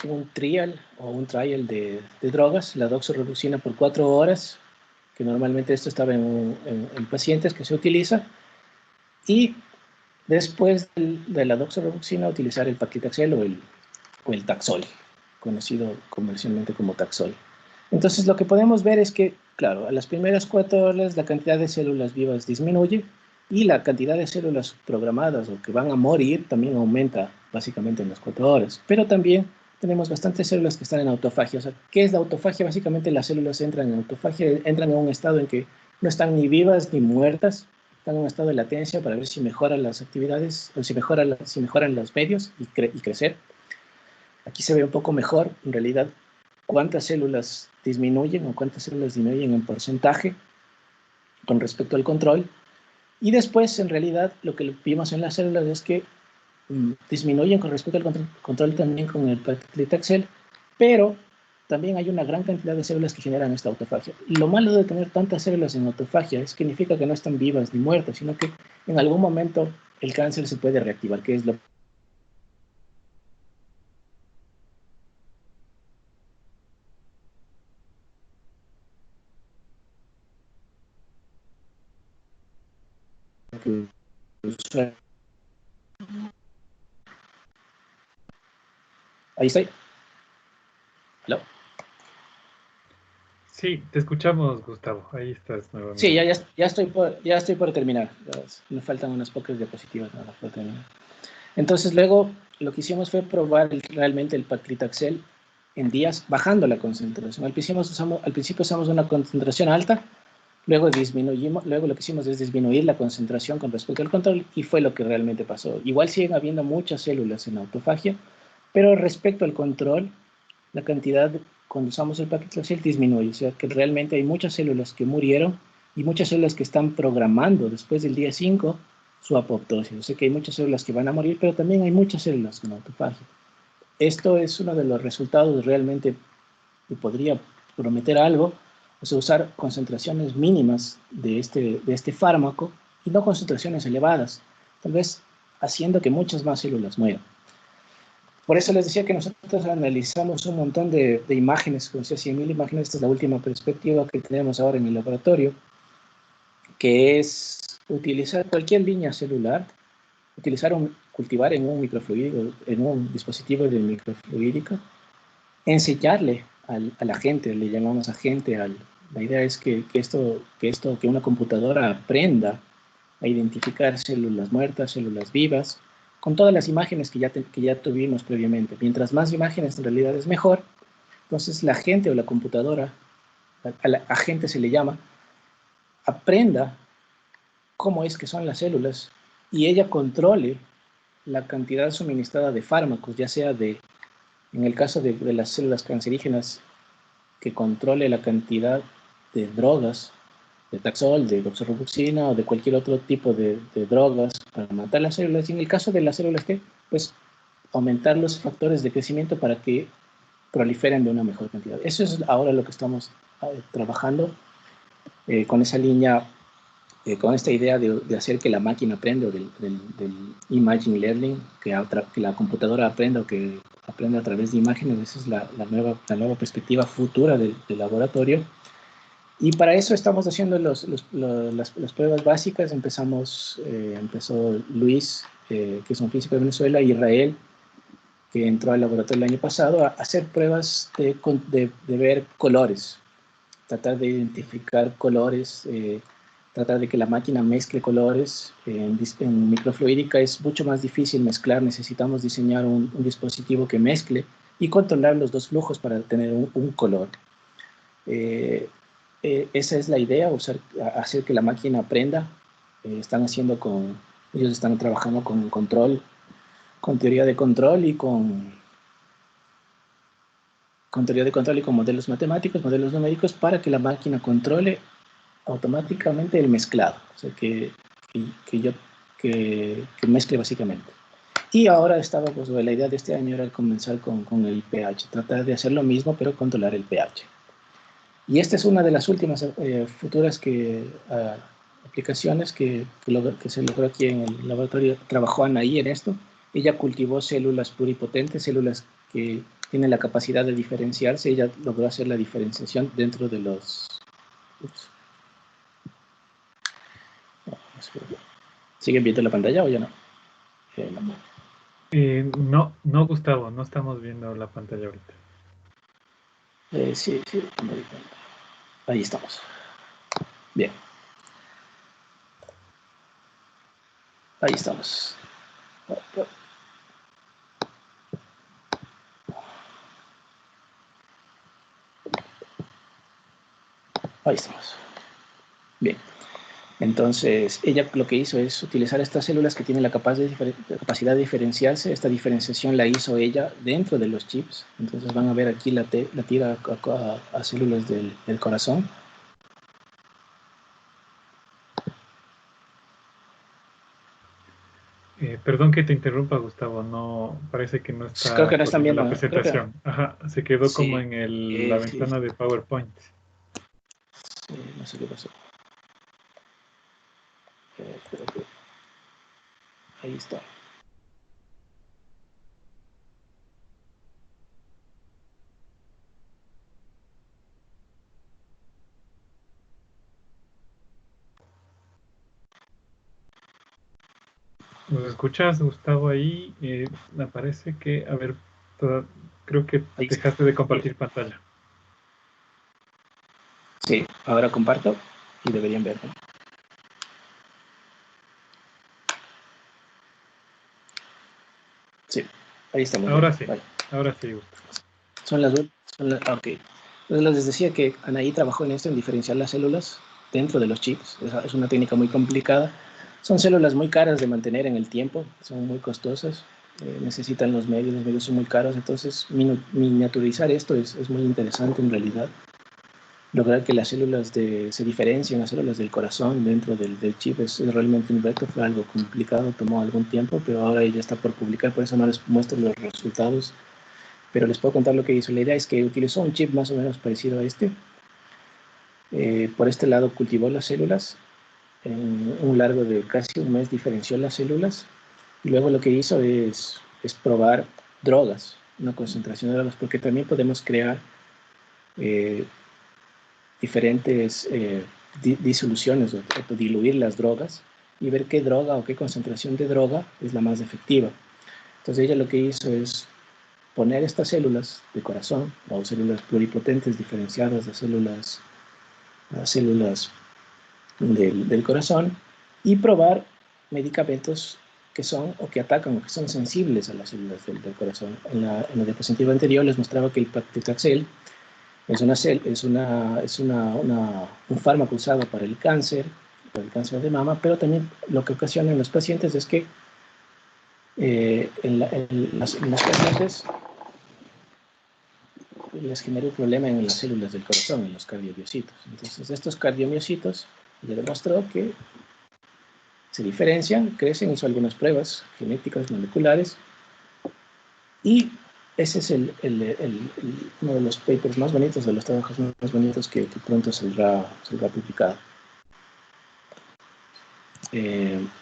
un trial de drogas, la doxorubicina por 4 horas, que normalmente esto estaba en pacientes que se utiliza, y después de la doxorubicina utilizar el paclitaxel o el Taxol, conocido comercialmente como Taxol. Entonces, lo que podemos ver es que, claro, a las primeras 4 horas la cantidad de células vivas disminuye y la cantidad de células programadas o que van a morir también aumenta básicamente en las 4 horas. Pero también tenemos bastantes células que están en autofagia. O sea, ¿qué es la autofagia? Básicamente las células entran en autofagia, entran en un estado en que no están ni vivas ni muertas, están en un estado de latencia para ver si mejoran las actividades, o si mejoran los medios y crecer. Aquí se ve un poco mejor, en realidad, cuántas células disminuyen o cuántas células disminuyen en porcentaje con respecto al control. Y después, en realidad, lo que vimos en las células es que disminuyen con respecto al control también con el paclitaxel, pero también hay una gran cantidad de células que generan esta autofagia. Lo malo de tener tantas células en autofagia es que significa que no están vivas ni muertas, sino que en algún momento el cáncer se puede reactivar, que es lo que ahí estoy. ¿Hello? Sí, te escuchamos, Gustavo. Ahí estás nuevamente. Sí, ya estoy por terminar. Me faltan unas pocas diapositivas nada para terminar. Entonces, luego lo que hicimos fue probar realmente el paclitaxel en días, bajando la concentración. Al principio usamos una concentración alta, luego lo que hicimos es disminuir la concentración con respecto al control, y fue lo que realmente pasó. Igual siguen habiendo muchas células en autofagia, pero respecto al control, la cantidad cuando usamos el paclitaxel disminuye. O sea que realmente hay muchas células que murieron y muchas células que están programando después del día 5 su apoptosis. O sea que hay muchas células que van a morir, pero también hay muchas células con autofagia. Esto es uno de los resultados realmente que podría prometer algo, o sea, usar concentraciones mínimas de este fármaco y no concentraciones elevadas. Tal vez haciendo que muchas más células mueran. Por eso les decía que nosotros analizamos un montón de imágenes, como decía, 100.000 imágenes. Esta es la última perspectiva que tenemos ahora en el laboratorio, que es utilizar cualquier línea celular, cultivar en un microfluídico, en un dispositivo de microfluídica, enseñarle a la gente, le llamamos agente, la idea es que una computadora aprenda a identificar células muertas, células vivas, con todas las imágenes que ya tuvimos previamente. Mientras más imágenes en realidad es mejor. Entonces la gente o la computadora, a la agente se le llama, aprenda cómo es que son las células y ella controle la cantidad suministrada de fármacos, ya sea en el caso de las células cancerígenas, que controle la cantidad de drogas, de Taxol, de doxorubicina o de cualquier otro tipo de drogas para matar las células. Y en el caso de las células T, pues aumentar los factores de crecimiento para que proliferen de una mejor cantidad. Eso es ahora lo que estamos trabajando con esa línea, con esta idea de hacer que la máquina aprenda, del imaging learning, que la computadora aprenda o que aprenda a través de imágenes. Esa es la nueva perspectiva futura del laboratorio. Y para eso estamos haciendo las pruebas básicas. Empezó Luis, que es un físico de Venezuela, y Israel, que entró al laboratorio el año pasado, a hacer pruebas de ver colores, tratar de identificar colores, tratar de que la máquina mezcle colores. En microfluídica es mucho más difícil mezclar, necesitamos diseñar un dispositivo que mezcle y controlar los dos flujos para tener un color. Esa es la idea, hacer que la máquina aprenda. Ellos están trabajando con control, con teoría de control y con teoría de control y con modelos matemáticos, modelos numéricos, para que la máquina controle automáticamente el mezclado, o sea, que mezcle básicamente. Y ahora pues, la idea de este año era comenzar con el pH, tratar de hacer lo mismo, pero controlar el pH. Y esta es una de las últimas futuras aplicaciones que se logró aquí en el laboratorio. Trabajó Anaí en esto. Ella cultivó células pluripotentes, células que tienen la capacidad de diferenciarse. Ella logró hacer la diferenciación dentro de los... ¿Siguen viendo la pantalla o ya no? No, Gustavo, no estamos viendo la pantalla ahorita. Sí, ahí estamos. Bien. Ahí estamos. Ahí estamos. Bien. Entonces, ella lo que hizo es utilizar estas células que tienen la capacidad de diferenciarse. Esta diferenciación la hizo ella dentro de los chips. Entonces van a ver aquí la tira a células del corazón. Perdón que te interrumpa, Gustavo, no, parece que no Creo está que no están corriendo viendo. la presentación. Ajá, se quedó como Sí, en la ventana de PowerPoint. Sí, no sé qué pasó. Creo que ahí está. ¿Nos escuchas, Gustavo, ahí? Me parece que, a ver, creo que Ahí está. dejaste de compartir pantalla. Sí, ahora comparto y deberían verlo. Sí, ahí estamos. Ahora sí, Vale. ahora sí, Gustavo. Ok. Entonces les decía que Anaí trabajó en esto, en diferenciar las células dentro de los chips. Es una técnica muy complicada. Son células muy caras de mantener en el tiempo, son muy costosas, necesitan los medios son muy caros. Entonces miniaturizar esto es muy interesante en realidad. Lograr que las células se diferencien, las células del corazón dentro del chip es realmente un reto, fue algo complicado, tomó algún tiempo, pero ahora ya está por publicar, por eso no les muestro los resultados, pero les puedo contar lo que hizo. La idea es que utilizó un chip más o menos parecido a este. Por este lado cultivó las células, en un largo de casi un mes diferenció las células Y luego lo que hizo es probar drogas, una concentración de drogas, porque también podemos crear diferentes disoluciones o diluir las drogas y ver qué droga o qué concentración de droga es la más efectiva. Entonces ella lo que hizo es poner estas células de corazón o células pluripotentes diferenciadas de células del corazón y probar medicamentos que son o que atacan o que son sensibles a las células del corazón. En la diapositiva anterior les mostraba que el paclitaxel es un fármaco usado para el cáncer de mama, pero también lo que ocasiona en los pacientes es que en los pacientes les genera un problema en las células del corazón, en los cardiomiocitos. Entonces, estos cardiomiocitos le demostró que se diferencian, crecen, hizo algunas pruebas genéticas, moleculares, y ese es uno de los papers más bonitos, de los trabajos más bonitos que pronto saldrá publicado.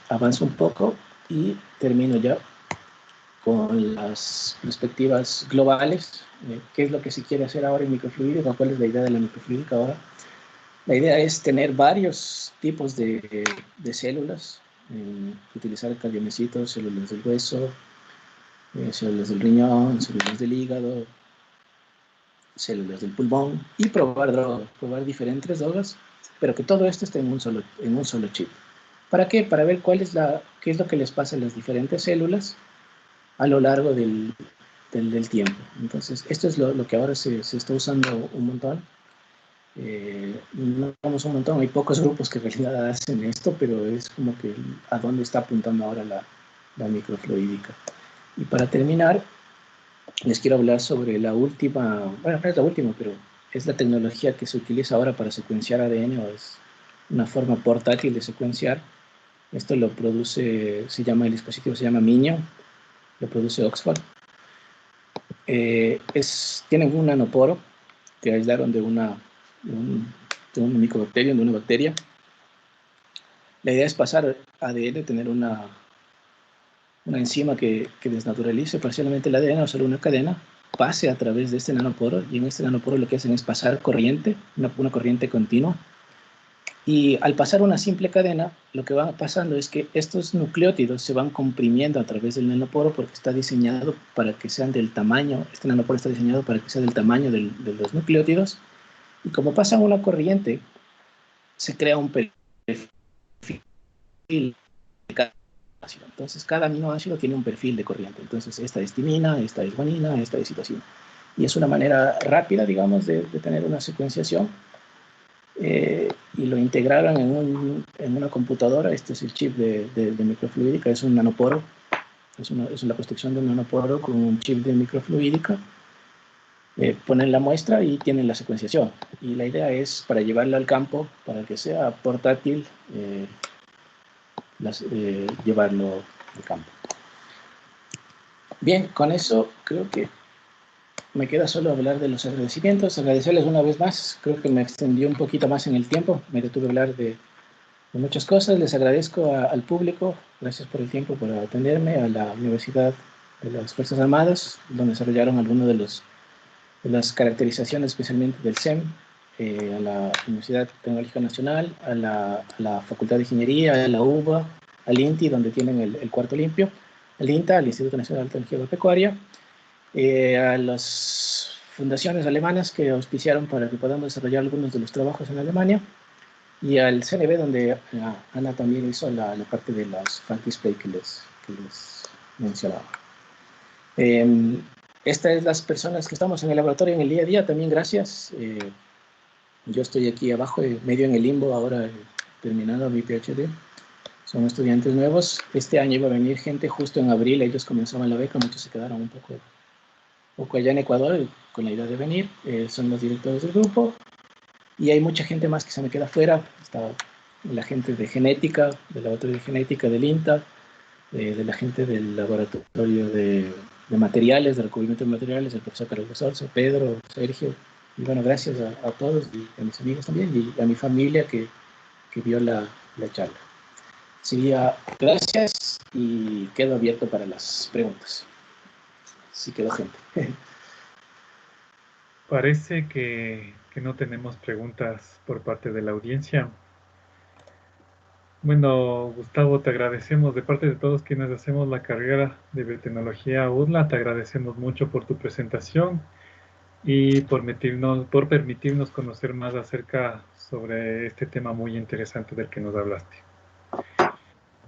Avanzo un poco y termino ya con las perspectivas globales. ¿Qué es lo que se quiere hacer ahora en microfluídica? ¿Cuál es la idea de la microfluídica ahora? La idea es tener varios tipos de células, utilizar cardiomiocitos, células del hueso, células del riñón, células del hígado, células del pulmón, y probar drogas, probar diferentes drogas, pero que todo esto esté en un solo chip. ¿Para qué? Para ver qué es lo que les pasa a las diferentes células a lo largo del tiempo. Entonces, esto es lo que ahora se está usando un montón. No vamos un montón, hay pocos grupos que en realidad hacen esto, pero es como que a dónde está apuntando ahora la microfluídica. Y para terminar, les quiero hablar sobre la última, bueno, no es la última, pero es la tecnología que se utiliza ahora para secuenciar ADN, o es una forma portátil de secuenciar. Esto lo produce, el dispositivo se llama Minion, lo produce Oxford. Tienen un nanoporo que aislaron de un micobacterio, de una bacteria. La idea es pasar ADN, tener una enzima que desnaturalice parcialmente el ADN, o solo una cadena, pase a través de este nanoporo, y en este nanoporo lo que hacen es pasar corriente, una corriente continua, y al pasar una simple cadena, lo que va pasando es que estos nucleótidos se van comprimiendo a través del nanoporo, porque está diseñado para que sean del tamaño, este nanoporo está diseñado para que sea del tamaño de los nucleótidos, y como pasa una corriente, se crea un perfil de cada aminoácido. Entonces, cada aminoácido tiene un perfil de corriente. Entonces, esta es timina, esta es guanina, esta es citosina. Y es una manera rápida, digamos, de tener una secuenciación. Y lo integraron en una computadora. Este es el chip de microfluídica, es un nanoporo. Es la construcción de un nanoporo con un chip de microfluídica. Ponen la muestra y tienen la secuenciación. Y la idea es para llevarla al campo, para que sea portátil, llevarlo al campo. Bien, con eso creo que me queda solo hablar de los agradecimientos. Agradecerles una vez más. Creo que me extendió un poquito más en el tiempo. Me detuve a hablar de muchas cosas. Les agradezco al público. Gracias por el tiempo, por atenderme. A la Universidad de las Fuerzas Armadas, donde desarrollaron algunos de las caracterizaciones, especialmente del SEM. A la Universidad Tecnológica Nacional, a la Facultad de Ingeniería, a la UBA, al INTI, donde tienen el cuarto limpio, al INTA, al Instituto Nacional de Tecnología Agropecuaria, a las fundaciones alemanas que auspiciaron para que podamos desarrollar algunos de los trabajos en Alemania, y al CNB, donde Ana también hizo la parte de las fact display que les mencionaba. Estas son las personas que estamos en el laboratorio en el día a día. También gracias. Yo estoy aquí abajo, medio en el limbo, ahora terminando mi PhD. Son estudiantes nuevos. Este año iba a venir gente justo en abril. Ellos comenzaban la beca, muchos se quedaron un poco allá en Ecuador con la idea de venir. Son los directores del grupo. Y hay mucha gente más que se me queda afuera. Está la gente de genética, del laboratorio de genética del INTA, de la gente del laboratorio de materiales, de recubrimiento de materiales, el profesor Carlos Sorso, Pedro, Sergio. Y bueno, gracias a todos, y a mis amigos también, y a mi familia que vio la charla. Sería, gracias. y quedo abierto para las preguntas. Sí quedó gente. Parece que no tenemos preguntas por parte de la audiencia. Bueno, Gustavo, te agradecemos de parte de todos quienes hacemos la carrera de biotecnología UDLA, te agradecemos mucho por tu presentación y por permitirnos conocer más acerca sobre este tema muy interesante del que nos hablaste.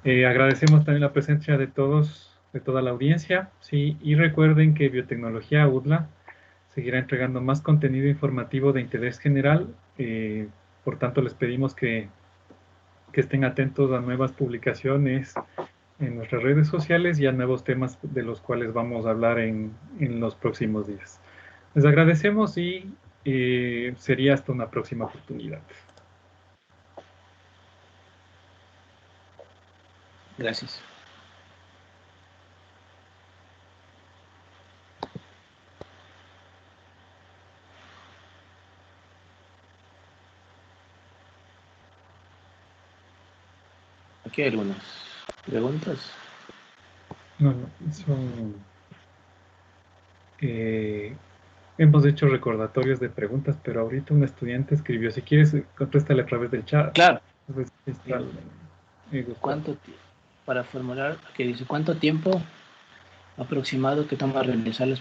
Agradecemos también la presencia de todos, de toda la audiencia, sí, y recuerden que Biotecnología UDLA seguirá entregando más contenido informativo de interés general. Por tanto, les pedimos que estén atentos a nuevas publicaciones en nuestras redes sociales y a nuevos temas de los cuales vamos a hablar en los próximos días. Les agradecemos y sería hasta una próxima oportunidad. Gracias. Aquí hay algunas preguntas. No, hemos hecho recordatorios de preguntas, pero ahorita un estudiante escribió, si quieres, contéstale a través del chat. Claro. Entonces, está, Para formular, que dice, ¿cuánto tiempo aproximado que toma realizar las